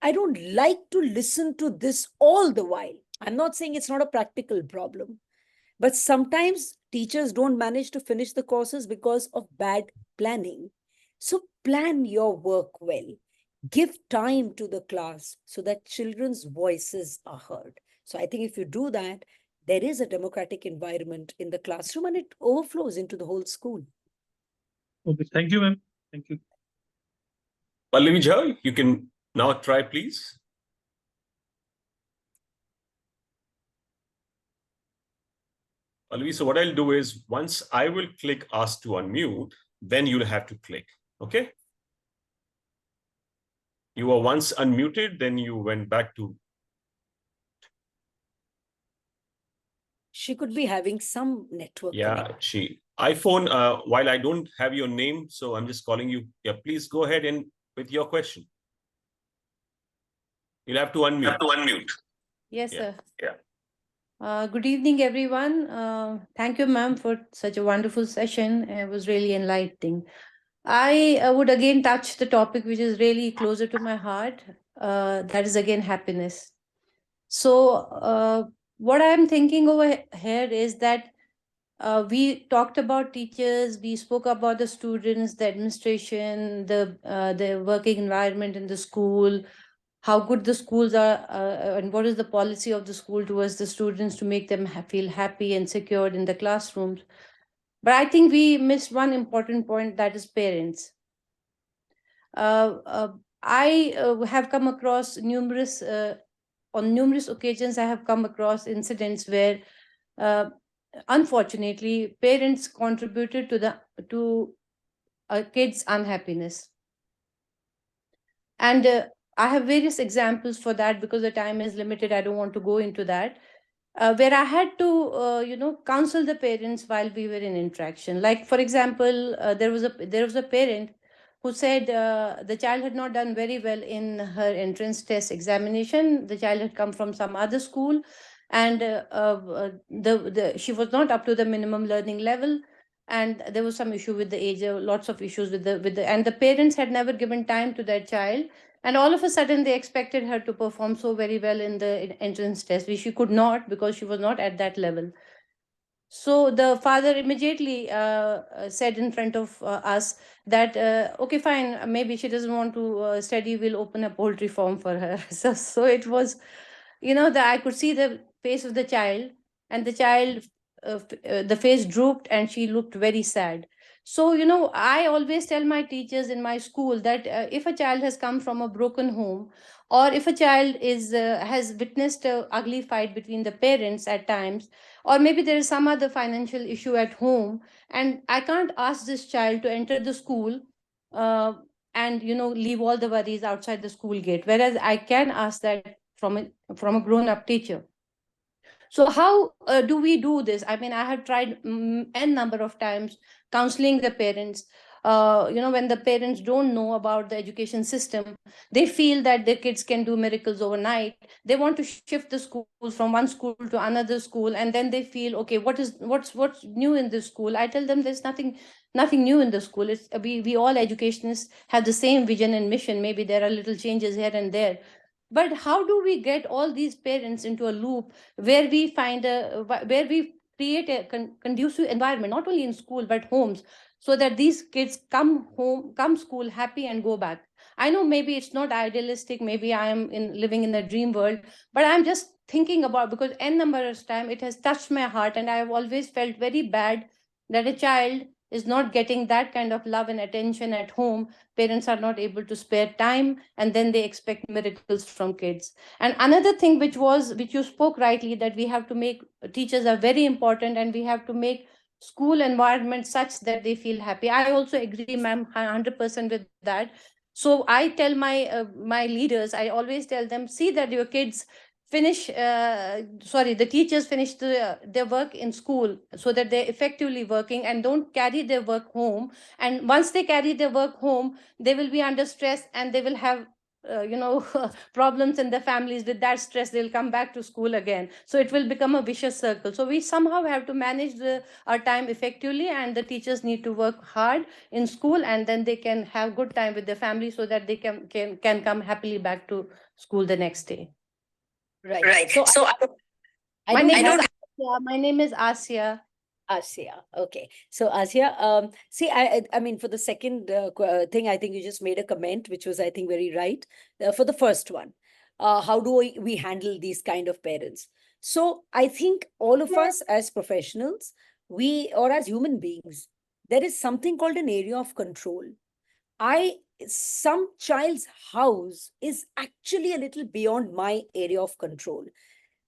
I don't like to listen to this all the while. I'm not saying it's not a practical problem, but sometimes teachers don't manage to finish the courses because of bad planning. So plan your work well. Give time to the class so that children's voices are heard. So I think if you do that, there is a democratic environment in the classroom and it overflows into the whole school. Okay, thank you, ma'am. Thank you. Pallavi Jha, you can now try, please. Pallavi, so what I'll do is, once I will click ask to unmute, then you'll have to click. Okay? You were once unmuted, then you went back to. She could be having some network. Yeah, iPhone, while I don't have your name, so I'm just calling you. Yeah, please go ahead and with your question. You'll have to unmute. Yes, yeah. sir. Yeah. Good evening, everyone. Thank you, ma'am, for such a wonderful session. It was really enlightening. I would again touch the topic which is really closer to my heart. That is again happiness. So what I'm thinking over here is that we talked about teachers, we spoke about the students, the administration, the working environment in the school, how good the schools are, and what is the policy of the school towards the students to make them feel happy and secured in the classrooms. But I think we missed one important point, that is parents. I have come across on numerous occasions, I have come across incidents where, unfortunately, parents contributed to a kid's unhappiness. And I have various examples for that because the time is limited. I don't want to go into that. Where I had to, counsel the parents while we were in interaction. Like, for example, there was a parent who said the child had not done very well in her entrance test examination. The child had come from some other school, and she was not up to the minimum learning level, and there was some issue with the age, lots of issues with the and the parents had never given time to their child, and all of a sudden they expected her to perform so very well in the entrance test, which she could not because she was not at that level. So the father immediately said in front of us that, okay, fine, maybe she doesn't want to study, we'll open a poultry farm for her. So it was, that I could see the face of the child, and the child, the face drooped and she looked very sad. So, I always tell my teachers in my school that if a child has come from a broken home, or if a child has witnessed a ugly fight between the parents at times, or maybe there is some other financial issue at home, and I can't ask this child to enter the school uh, and leave all the worries outside the school gate, whereas I can ask that from a grown up teacher. So how do we do this? I mean, I have tried n number of times counseling the parents. When the parents don't know about the education system, they feel that their kids can do miracles overnight. They want to shift the schools from one school to another school, and then they feel, okay, what's new in this school? I tell them there's nothing new in the school. It's we all educationists have the same vision and mission. Maybe there are little changes here and there, but how do we get all these parents into a loop where we where we create a conducive environment, not only in school but homes, so that these kids come school happy and go back? I know maybe it's not idealistic, maybe I am living in a dream world, but I'm just thinking about, because n number of time it has touched my heart, and I have always felt very bad that a child is not getting that kind of love and attention at home. Parents are not able to spare time, and then they expect miracles from kids. And another thing which you spoke rightly, that we have to make, teachers are very important, and we have to make school environment such that they feel happy. I also agree, ma'am, 100% with that. So I tell my leaders, I always tell them, see that your kids the teachers finish their work in school, so that they're effectively working and don't carry their work home. And once they carry their work home, they will be under stress, and they will have problems in their families. With that stress, they'll come back to school again, so it will become a vicious circle. So we somehow have to manage our time effectively, and the teachers need to work hard in school, and then they can have good time with their family, so that they can come happily back to school the next day. Right. So I my name is Asya. Asya. Okay. So Asya, see, I mean, for the second thing, I think you just made a comment, which was, I think, very right. For the first one, how do we handle these kind of parents? So I think all of us as professionals, or as human beings, there is something called an area of control. Some child's house is actually a little beyond my area of control.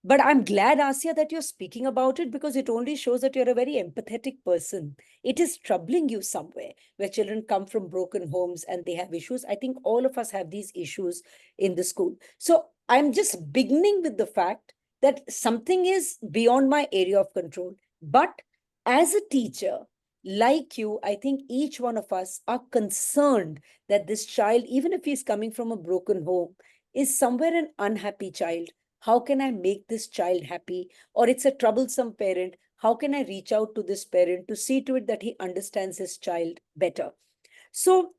But I'm glad, Asya, that you're speaking about it, because it only shows that you're a very empathetic person. It is troubling you somewhere where children come from broken homes and they have issues. I think all of us have these issues in the school. So I'm just beginning with the fact that something is beyond my area of control. But as a teacher, like you, I think each one of us are concerned that this child, even if he's coming from a broken home, is somewhere an unhappy child. How can I make this child happy? Or it's a troublesome parent. How can I reach out to this parent to see to it that he understands his child better? So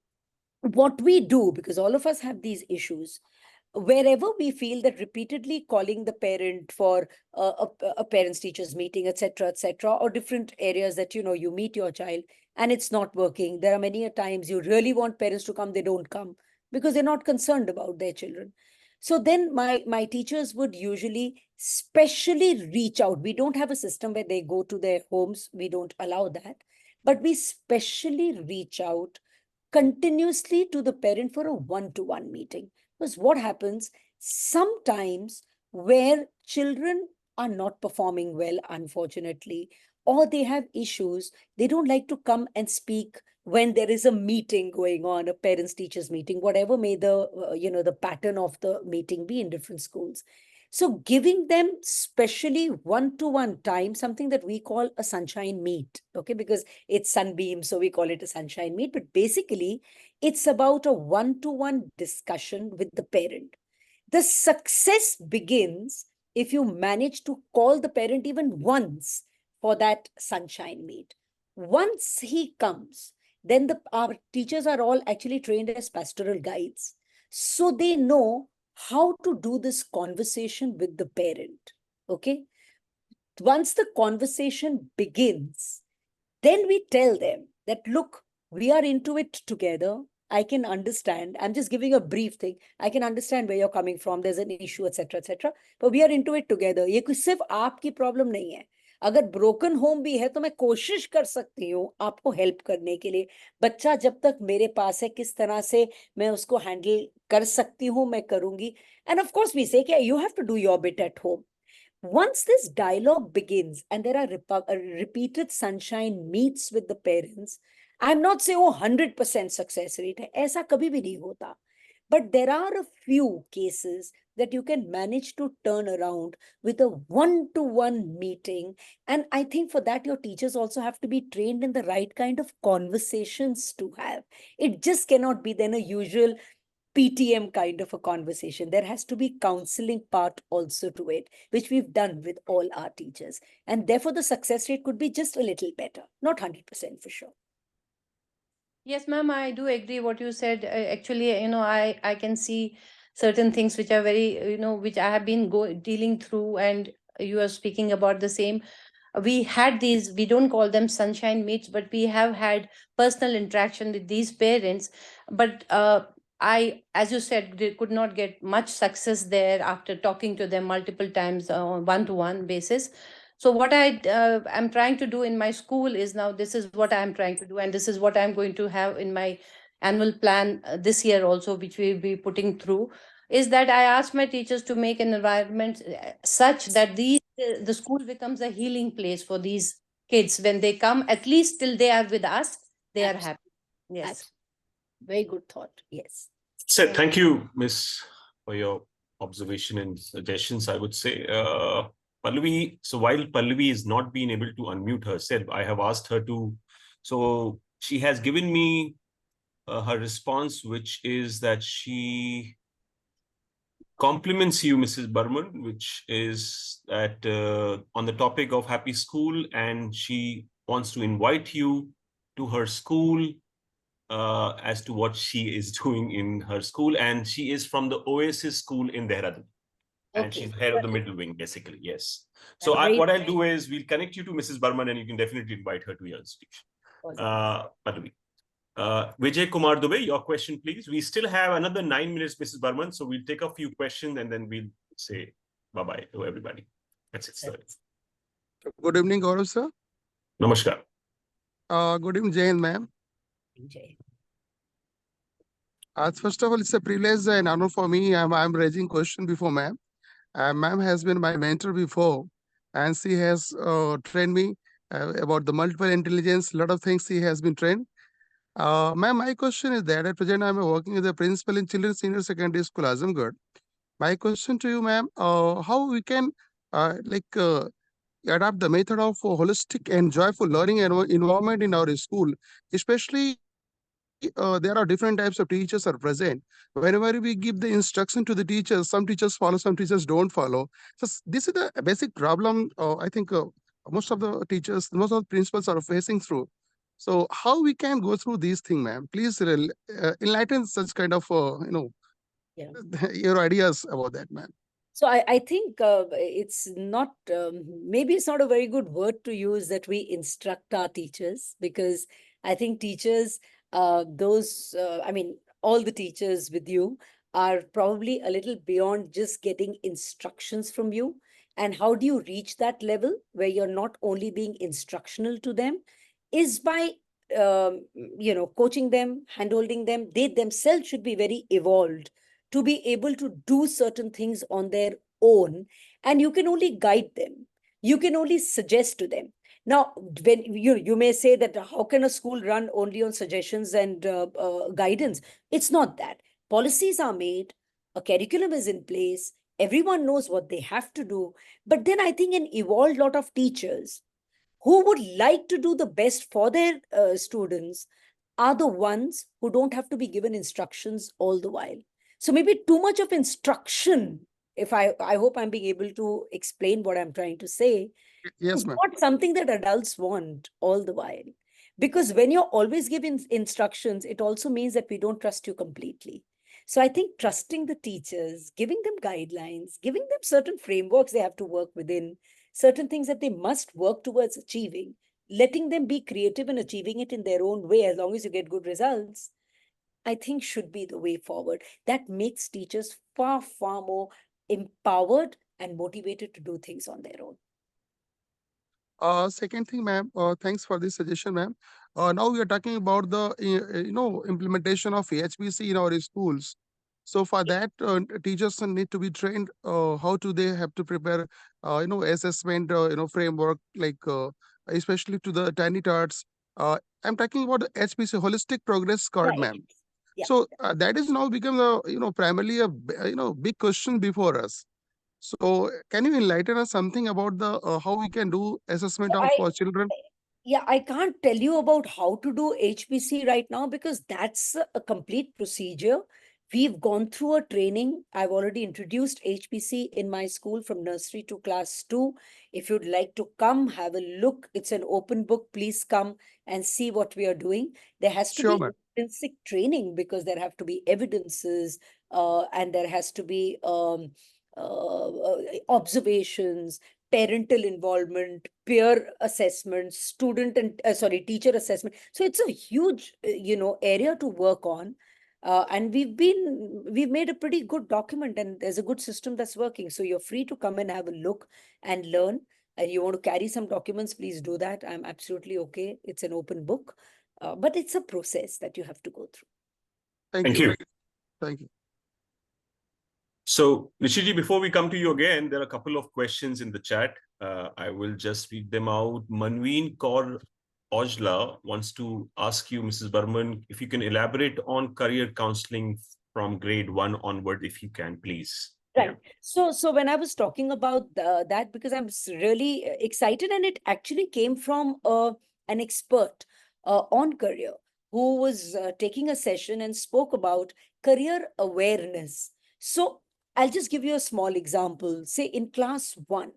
what we do, because all of us have these issues, wherever we feel that repeatedly calling the parent for a parents teachers meeting, etc., or different areas that you meet your child and it's not working. There are many a times you really want parents to come, they don't come because they're not concerned about their children. So then my teachers would usually specially reach out. We don't have a system where they go to their homes. We don't allow that. But we specially reach out continuously to the parent for a one-to-one meeting. Because what happens sometimes where children are not performing well, unfortunately, or they have issues, they don't like to come and speak when there is a meeting going on, a parents teachers meeting, whatever may the pattern of the meeting be in different schools. So giving them specially one-to-one time, something that we call a sunshine meet, okay, because it's Sunbeam, so we call it a sunshine meet. But basically, it's about a one-to-one discussion with the parent. The success begins if you manage to call the parent even once for that sunshine meet. Once he comes, then our teachers are all actually trained as pastoral guides. So they know how to do this conversation with the parent. Okay. Once the conversation begins, then we tell them that, look, we are into it together. I can understand. I'm just giving a brief thing. I can understand where you're coming from. There's an issue, etc., etc. But we are into it together. ये कोई सिर्फ आपकी problem नहीं है. अगर broken home भी है तो मैं कोशिश कर सकती हूँ आपको हेल्प करने के लिए. बच्चा जब तक मेरे पास है, किस तरह से मैं उसको हैंडल कर सकती हूँ, मैं करूंगी. And of course we say कि you have to do your bit at home. Once this dialogue begins and there are repeated sunshine meets with the parents, I'm not saying 100% success rate hai. Aisa kabhi bhi nahi hota. But there are a few cases that you can manage to turn around with a one-to-one meeting. And I think for that, your teachers also have to be trained in the right kind of conversations to have. It just cannot be then a usual PTM kind of a conversation. There has to be counseling part also to it, which we've done with all our teachers. And therefore, the success rate could be just a little better, not 100% for sure. Yes, ma'am, I do agree what you said. Actually, I can see certain things which are very, which I have been dealing through, and you are speaking about the same. We had these, we don't call them sunshine meets, but we have had personal interaction with these parents. But I, as you said, could not get much success there after talking to them multiple times on one-to-one basis. So what I am trying to do in my school is, now this is what I'm trying to do, and this is what I'm going to have in my annual plan this year also, which we'll be putting through, is that I ask my teachers to make an environment such that the school becomes a healing place for these kids. When they come, at least till they are with us, they are happy. Yes. Absolutely. Very good thought. Yes. So thank you, Miss, for your observation and suggestions, I would say. Pallavi, so while Pallavi is not being able to unmute herself, I have asked her to, so she has given me her response, which is that she compliments you, Mrs. Burman, which is that on the topic of happy school, and she wants to invite you to her school as to what she is doing in her school. And she is from the Oasis school in Dehradun. And she's head of the middle wing, basically. Yes. So what I'll do is we'll connect you to Mrs. Burman, and you can definitely invite her to your institution. Vijay Kumar Dubey, your question, please. We still have another 9 minutes, Mrs. Burman. So we'll take a few questions and then we'll say bye-bye to everybody. That's it, sir. Good evening, Gaurav, sir. Namaskar. Good evening, Jane, ma'am. First of all, it's a privilege and honor for me. I'm raising question before ma'am. Ma'am has been my mentor before, and she has trained me about the multiple intelligence. A lot of things she has been trained. Ma'am, my question is that at present I'm working as a principal in Children's Senior Secondary School, Azamgarh. My question to you, ma'am, how we can adopt the method of holistic and joyful learning environment in our school, especially there are different types of teachers are present. Whenever we give the instruction to the teachers, some teachers follow, some teachers don't follow. So this is the basic problem. I think most of the teachers, most of the principals are facing through. So how we can go through these things, ma'am? Please enlighten such kind of your ideas about that, ma'am. So I think it's not, maybe it's not a very good word to use that we instruct our teachers, because I think teachers, all the teachers with you are probably a little beyond just getting instructions from you. And how do you reach that level where you're not only being instructional to them, is by, coaching them, handholding them. They themselves should be very evolved to be able to do certain things on their own. And you can only guide them. You can only suggest to them. Now, when you may say that how can a school run only on suggestions and guidance? It's not that. Policies are made, a curriculum is in place, everyone knows what they have to do. But then I think an evolved lot of teachers who would like to do the best for their students are the ones who don't have to be given instructions all the while. So maybe too much of instruction if I hope I'm being able to explain what I'm trying to say. Yes, It's ma'am. not something that adults want all the while. Because when you're always giving instructions, it also means that we don't trust you completely. So I think trusting the teachers, giving them guidelines, giving them certain frameworks they have to work within, certain things that they must work towards achieving, letting them be creative in achieving it in their own way, as long as you get good results, I think should be the way forward. That makes teachers far, far more empowered and motivated to do things on their own. Second thing, ma'am, thanks for this suggestion, ma'am. Now we are talking about the implementation of HBC in our schools. So for that, teachers need to be trained. How do they have to prepare, assessment, framework, like especially to the tiny tots. I'm talking about the HBC holistic progress card, Right. ma'am. Yeah. So that is now become a primarily a big question before us. So can you enlighten us something about the how we can do assessment So of children? Yeah, I can't tell you about how to do HPC right now because that's a complete procedure. We've gone through a training. I've already introduced HPC in my school from nursery to class 2. If you'd like to come, have a look. It's an open book. Please come and see what we are doing. There has to Sure, be ma'am. intrinsic training because there have to be evidences and there has to be observations, parental involvement, peer assessment, student and teacher assessment. So it's a huge area to work on, and we've made a pretty good document, and there's a good system that's working. So you're free to come and have a look and learn. And you want to carry some documents, please do that. I'm absolutely okay. It's an open book, but it's a process that you have to go through. Thank you. Thank you. So, Nishiji, before we come to you again, there are a couple of questions in the chat. I will just read them out. Manveen Kaur Ojla wants to ask you, Mrs. Burman, if you can elaborate on career counseling from grade 1 onward, if you can, please. Right. Yeah. So when I was talking about that, because I'm really excited, and it actually came from an expert on career who was taking a session and spoke about career awareness. So I'll just give you a small example. Say in class 1,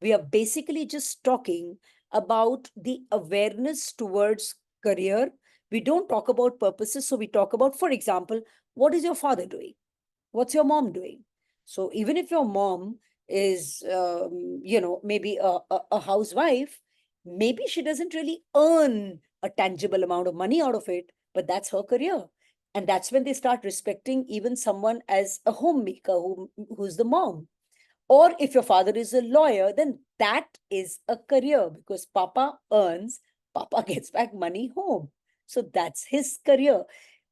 we are basically just talking about the awareness towards career. We don't talk about purposes. So we talk about, for example, what is your father doing? What's your mom doing? So even if your mom is, maybe a housewife, maybe she doesn't really earn a tangible amount of money out of it, but that's her career. And that's when they start respecting even someone as a homemaker who's the mom. Or if your father is a lawyer, then that is a career because Papa earns, Papa gets back money home. So that's his career.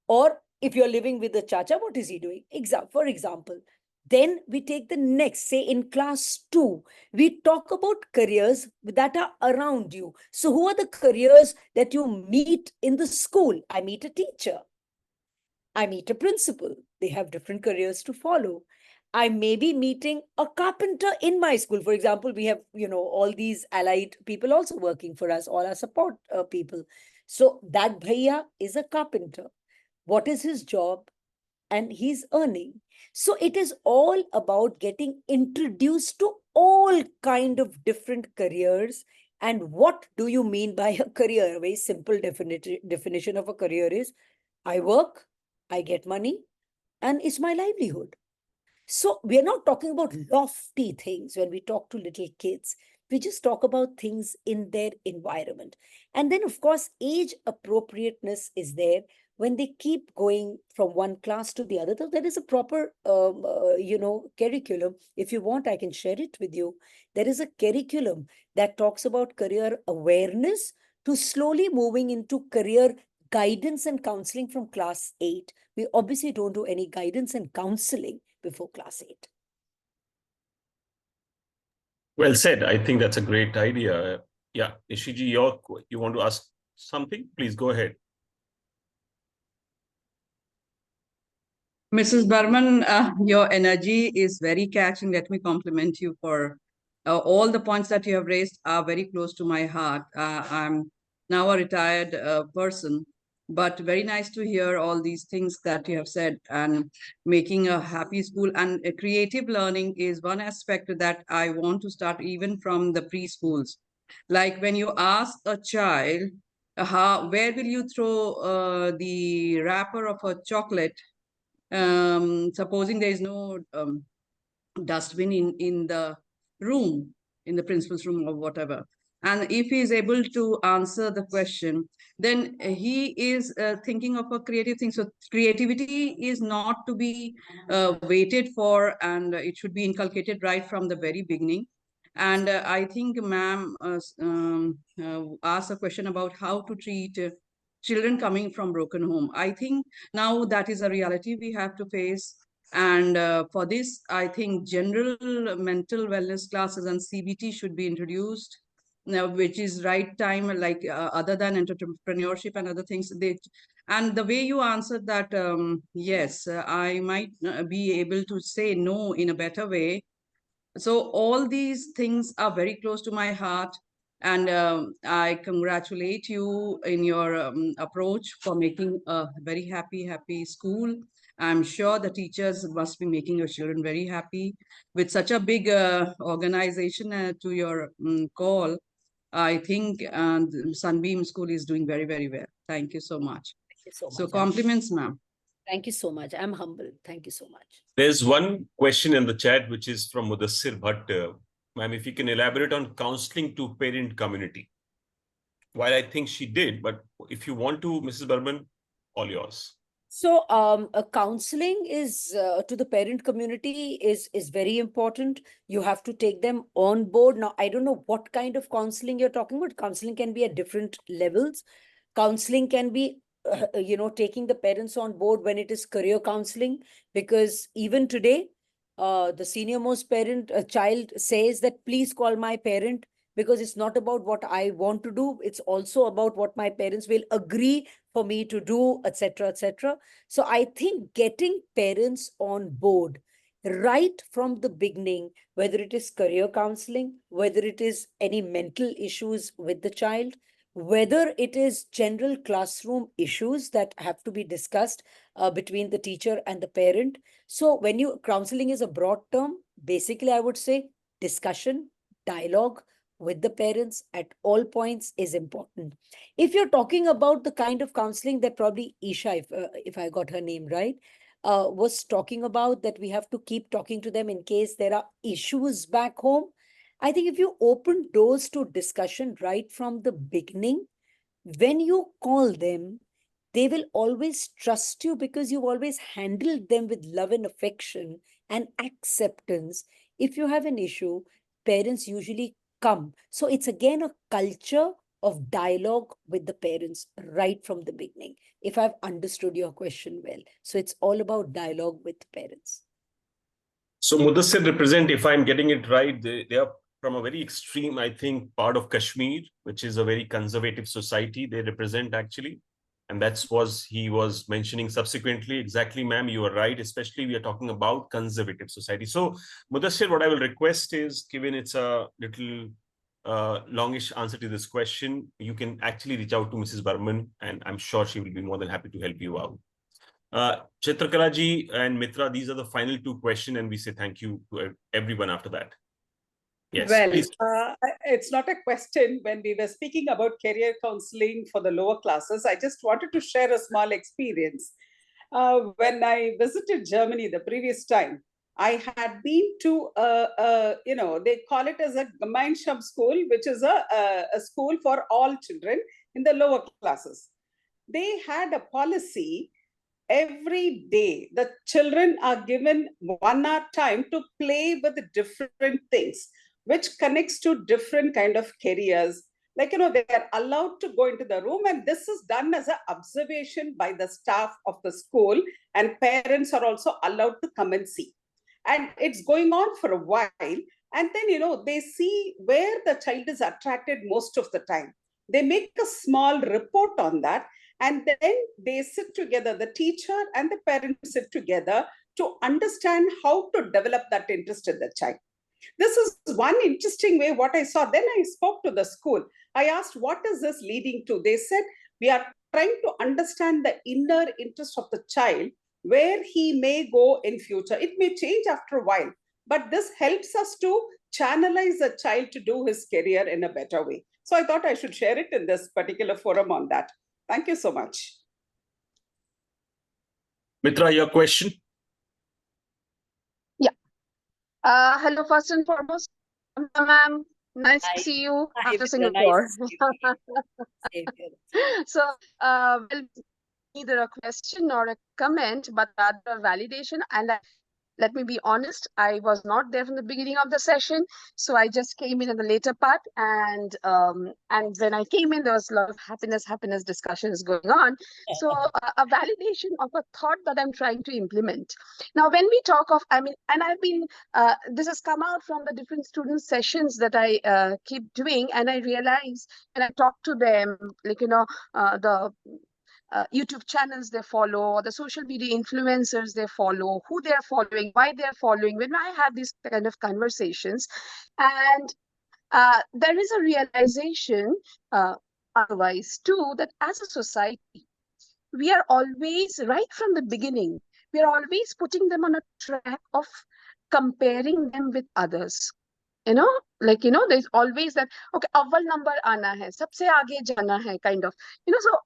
Or if you're living with the chacha, what is he doing? For example, then we take the next, say in class 2, we talk about careers that are around you. So who are the careers that you meet in the school? I meet a teacher. I meet a principal. They have different careers to follow. I may be meeting a carpenter in my school. For example, we have, all these allied people also working for us, all our support people. So that bhaiya is a carpenter. What is his job? And he's earning. So it is all about getting introduced to all kind of different careers. And what do you mean by a career? A very simple definition of a career is I work, I get money, and it's my livelihood. So we're not talking about lofty things when we talk to little kids. We just talk about things in their environment. And then, of course, age appropriateness is there when they keep going from one class to the other. So there is a proper, curriculum. If you want, I can share it with you. There is a curriculum that talks about career awareness to slowly moving into career guidance and counseling from class 8. We obviously don't do any guidance and counseling before class 8. Well said. I think that's a great idea. Yeah, Nishiji, you want to ask something? Please go ahead. Mrs. Burman, your energy is very catching. Let me compliment you for all the points that you have raised are very close to my heart. I'm now a retired person, But very nice to hear all these things that you have said, and making a happy school and a creative learning is one aspect that I want to start even from the preschools. Like when you ask a child, where will you throw the wrapper of a chocolate? Supposing there is no dustbin in the room, in the principal's room or whatever. And if he is able to answer the question, then he is thinking of a creative thing. So creativity is not to be waited for, and it should be inculcated right from the very beginning. And I think ma'am asked a question about how to treat children coming from broken home. I think now that is a reality we have to face. And for this, I think general mental wellness classes and CBT should be introduced, now, which is right time, like other than entrepreneurship and other things. And the way you answered that, yes, I might be able to say no in a better way. So all these things are very close to my heart. And I congratulate you in your approach for making a very happy school. I'm sure the teachers must be making your children very happy with such a big organization to your call. I think Sunbeam School is doing very, very well. Thank you so much. Thank you so much. So compliments, ma'am. Thank you so much. I'm humbled. Thank you so much. There's one question in the chat, which is from Mudassir Bhatt. Ma'am, if you can elaborate on counseling to parent community. While I think she did, but if you want to, Mrs. Burman, all yours. So counseling is to the parent community is very important. You have to take them on board. Now, I don't know what kind of counseling you're talking about. Counseling can be at different levels. Counseling can be, taking the parents on board when it is career counseling, because even today, the senior most parent, a child says that, please call my parent, because it's not about what I want to do. It's also about what my parents will agree for me to do, etc., etc. So I think getting parents on board right from the beginning, whether it is career counseling, whether it is any mental issues with the child, whether it is general classroom issues that have to be discussed between the teacher and the parent. So when counseling is a broad term, basically I would say discussion, dialogue with the parents at all points is important. If you're talking about the kind of counseling that probably Isha, if I got her name right, was talking about, that we have to keep talking to them in case there are issues back home. I think if you open doors to discussion right from the beginning, when you call them, they will always trust you because you've always handled them with love and affection and acceptance. If you have an issue, parents usually come. So it's again a culture of dialogue with the parents right from the beginning, if I've understood your question well. So it's all about dialogue with parents. So Mudassir represent, if I'm getting it right, they are from a very extreme, I think, part of Kashmir, which is a very conservative society they represent actually. And that's what he was mentioning subsequently. Exactly, ma'am, you are right. Especially we are talking about conservative society. So Mudassir, what I will request is, given it's a little longish answer to this question, you can actually reach out to Mrs. Burman, and I'm sure she will be more than happy to help you out. Chitrakala ji and Mitra, these are the final two questions, and we say thank you to everyone after that. Yes, well, it's not a question. When we were speaking about career counseling for the lower classes, I just wanted to share a small experience. When I visited Germany the previous time, I had been to, they call it as a Gemeinschaft school, which is a school for all children in the lower classes. They had a policy. Every day, the children are given 1 hour time to play with different things, which connects to different kind of careers. Like, they are allowed to go into the room, and this is done as an observation by the staff of the school, and parents are also allowed to come and see. And it's going on for a while. And then, they see where the child is attracted most of the time. They make a small report on that. And then they sit together, the teacher and the parents sit together to understand how to develop that interest in the child. This is one interesting way what I saw. Then I spoke to the school. I asked, what is this leading to? They said, We are trying to understand the inner interest of the child, where he may go in future. It may change after a while, but this helps us to channelize the child to do his career in a better way. So I thought I should share it in this particular forum on that. Thank you so much. Mitra, your question? Yeah. Hello, first and foremost, ma'am. Nice to see you after Singapore. So, well, neither a question nor a comment, but rather a validation. And let me be honest, I was not there from the beginning of the session, so I just came in the later part. And when I came in, there was a lot of happiness discussions going on. So a validation of a thought that I'm trying to implement. Now, when we talk of, I mean, and I've been, this has come out from the different student sessions that I keep doing, and I realize when I talk to them, like, you know, the YouTube channels they follow, or the social media influencers they follow, who they're following, why they're following, when I have these kind of conversations. And there is a realization otherwise too, that as a society, we are always, right from the beginning, we are always putting them on a track of comparing them with others. You know, like, you know, there's always that, okay, awwal number aana hai, sabse aage jana hai, kind of, you know, so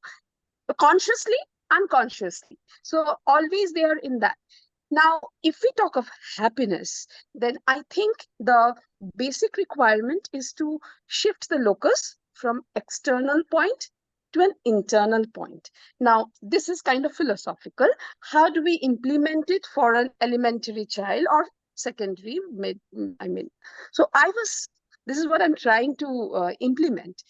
consciously, unconsciously. So always they are in that. Now, if we talk of happiness, then I think the basic requirement is to shift the locus from external point to an internal point. Now, this is kind of philosophical. How do we implement it for an elementary child or secondary, so this is what I'm trying to implement.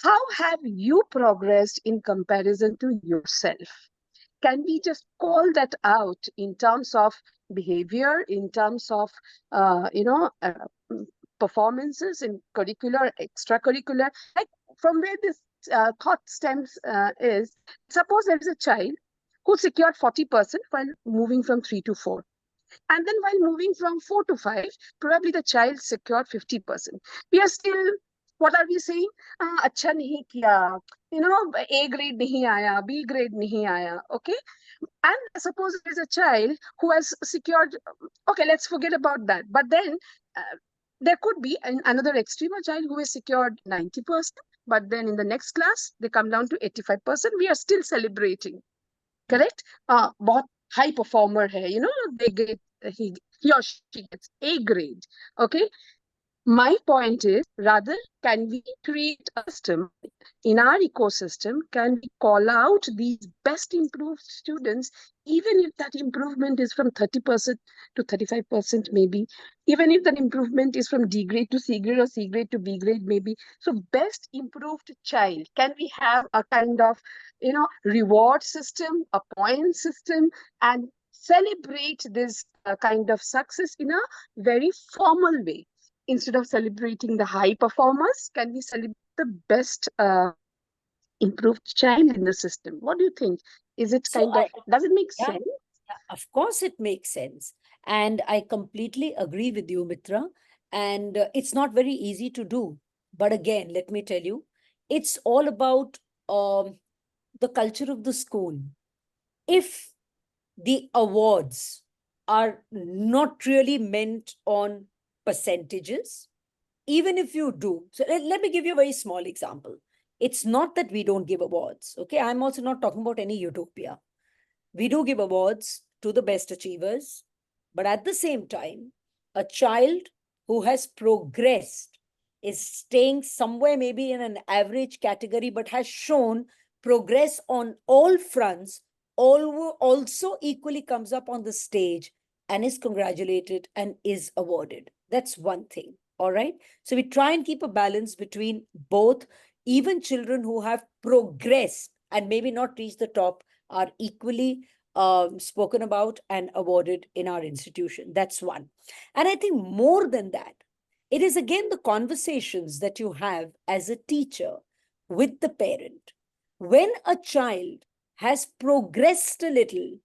How have you progressed in comparison to yourself? Can we just call that out in terms of behavior, in terms of, performances in curricular, extracurricular? Like, from where this thought stems is, suppose there is a child who secured 40% while moving from 3 to 4. And then while moving from 4 to 5, probably the child secured 50%. We are still, what are we saying? Acha nahi kiya. You know, A grade nahi aaya, B grade nahi aaya. Okay. And suppose there is a child who has secured, okay, let's forget about that. But then there could be another extreme, a child who has secured 90%, but then in the next class, they come down to 85%. We are still celebrating. Correct? Bahut high performer hai, you know, they get, he or she gets A grade. Okay. My point is, rather, can we create a system in our ecosystem? Can we call out these best improved students, even if that improvement is from 30% to 35%, maybe, even if that improvement is from D grade to C grade or C grade to B grade, maybe. So best improved child, can we have a kind of, you know, reward system, a point system, and celebrate this kind of success in a very formal way? Instead of celebrating the high performers, can we celebrate the best improved child in the system? What do you think? Is it kind of, does it make sense? Yeah, of course it makes sense. And I completely agree with you, Mitra. And it's not very easy to do. But again, let me tell you, it's all about the culture of the school. If the awards are not really meant on percentages, even if you do, so let me give you a very small example. It's not that we don't give awards. Okay, I'm also not talking about any utopia. We do give awards to the best achievers, but at the same time, a child who has progressed, is staying somewhere maybe in an average category, but has shown progress on all fronts, also equally comes up on the stage and is congratulated and is awarded. That's one thing. All right. So we try and keep a balance between both. Even children who have progressed and maybe not reached the top are equally spoken about and awarded in our institution. That's one. And I think more than that, it is again the conversations that you have as a teacher with the parent. When a child has progressed a little,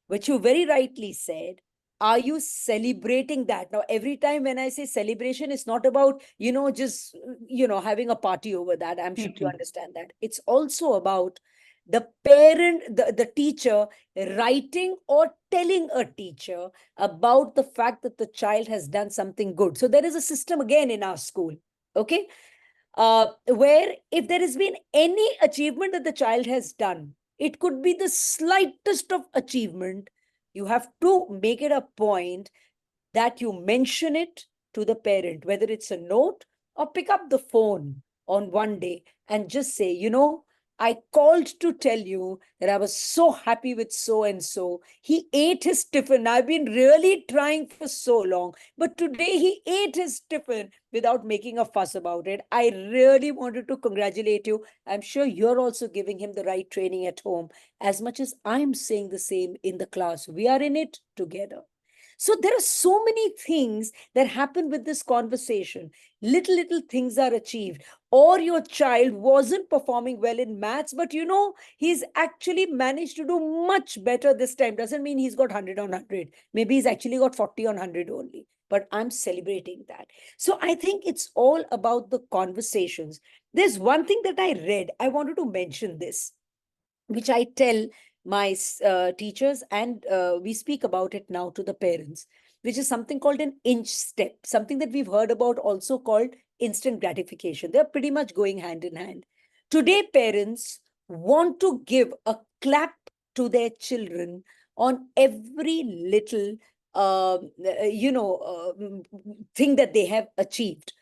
which you very rightly said, are you celebrating that? Now, every time when I say celebration, it's not about, just, having a party over that. I'm sure you understand that. It's also about the parent, the teacher writing or telling a teacher about the fact that the child has done something good. So there is a system again in our school, okay, where if there has been any achievement that the child has done, it could be the slightest of achievement, you have to make it a point that you mention it to the parent, whether it's a note or pick up the phone on one day and just say, I called to tell you that I was so happy with so and so. He ate his tiffin. I've been really trying for so long, but today he ate his tiffin without making a fuss about it. I really wanted to congratulate you. I'm sure you're also giving him the right training at home, as much as I'm saying the same in the class. We are in it together. So there are so many things that happen with this conversation. Little things are achieved. Or your child wasn't performing well in maths, but he's actually managed to do much better this time. Doesn't mean he's got 100 on 100. Maybe he's actually got 40 on 100 only. But I'm celebrating that. So I think it's all about the conversations. There's one thing that I read. I wanted to mention this, which I tell my teachers, and we speak about it now to the parents, which is something called an inch step, something that we've heard about also called instant gratification. They're pretty much going hand in hand. Today, parents want to give a clap to their children on every little, thing that they have achieved.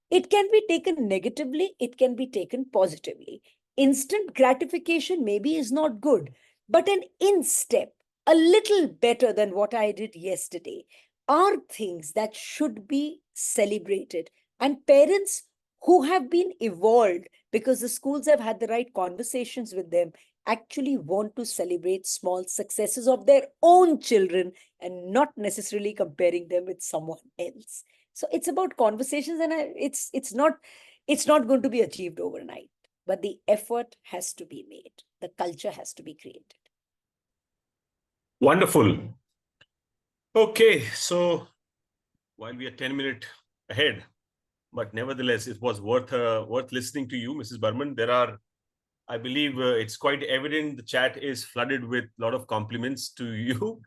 It can be taken negatively, it can be taken positively. Instant gratification maybe is not good, but an in-step, a little better than what I did yesterday, are things that should be celebrated. And parents who have been evolved because the schools have had the right conversations with them actually want to celebrate small successes of their own children and not necessarily comparing them with someone else. So it's about conversations, and it's not going to be achieved overnight, but the effort has to be made. The culture has to be created. Wonderful. Okay, so while we are 10 minutes ahead, but nevertheless, it was worth listening to you, Mrs. Burman. There are, I believe it's quite evident the chat is flooded with a lot of compliments to you.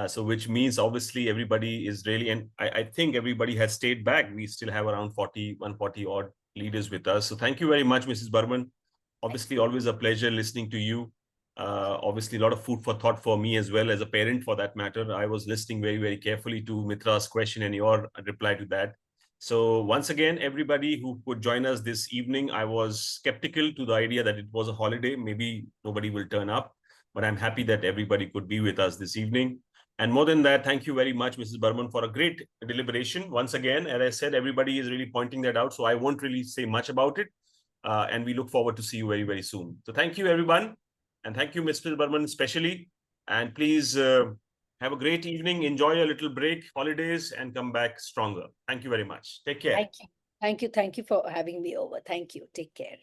So which means obviously everybody is really, and I think everybody has stayed back. We still have around 140 odd leaders with us. So thank you very much, Mrs. Burman. Obviously, always a pleasure listening to you. Obviously, a lot of food for thought for me as well, as a parent for that matter. I was listening very, very carefully to Mitra's question and your reply to that. So once again, everybody who could join us this evening, I was skeptical to the idea that it was a holiday. Maybe nobody will turn up, but I'm happy that everybody could be with us this evening. And more than that, thank you very much, Mrs. Burman, for a great deliberation. Once again, as I said, everybody is really pointing that out, so I won't really say much about it. And we look forward to see you very, very soon. So thank you, everyone. And thank you, Mr. Burman, especially. And please have a great evening. Enjoy a little break, holidays, and come back stronger. Thank you very much. Take care. Thank you. Thank you for having me over. Thank you. Take care.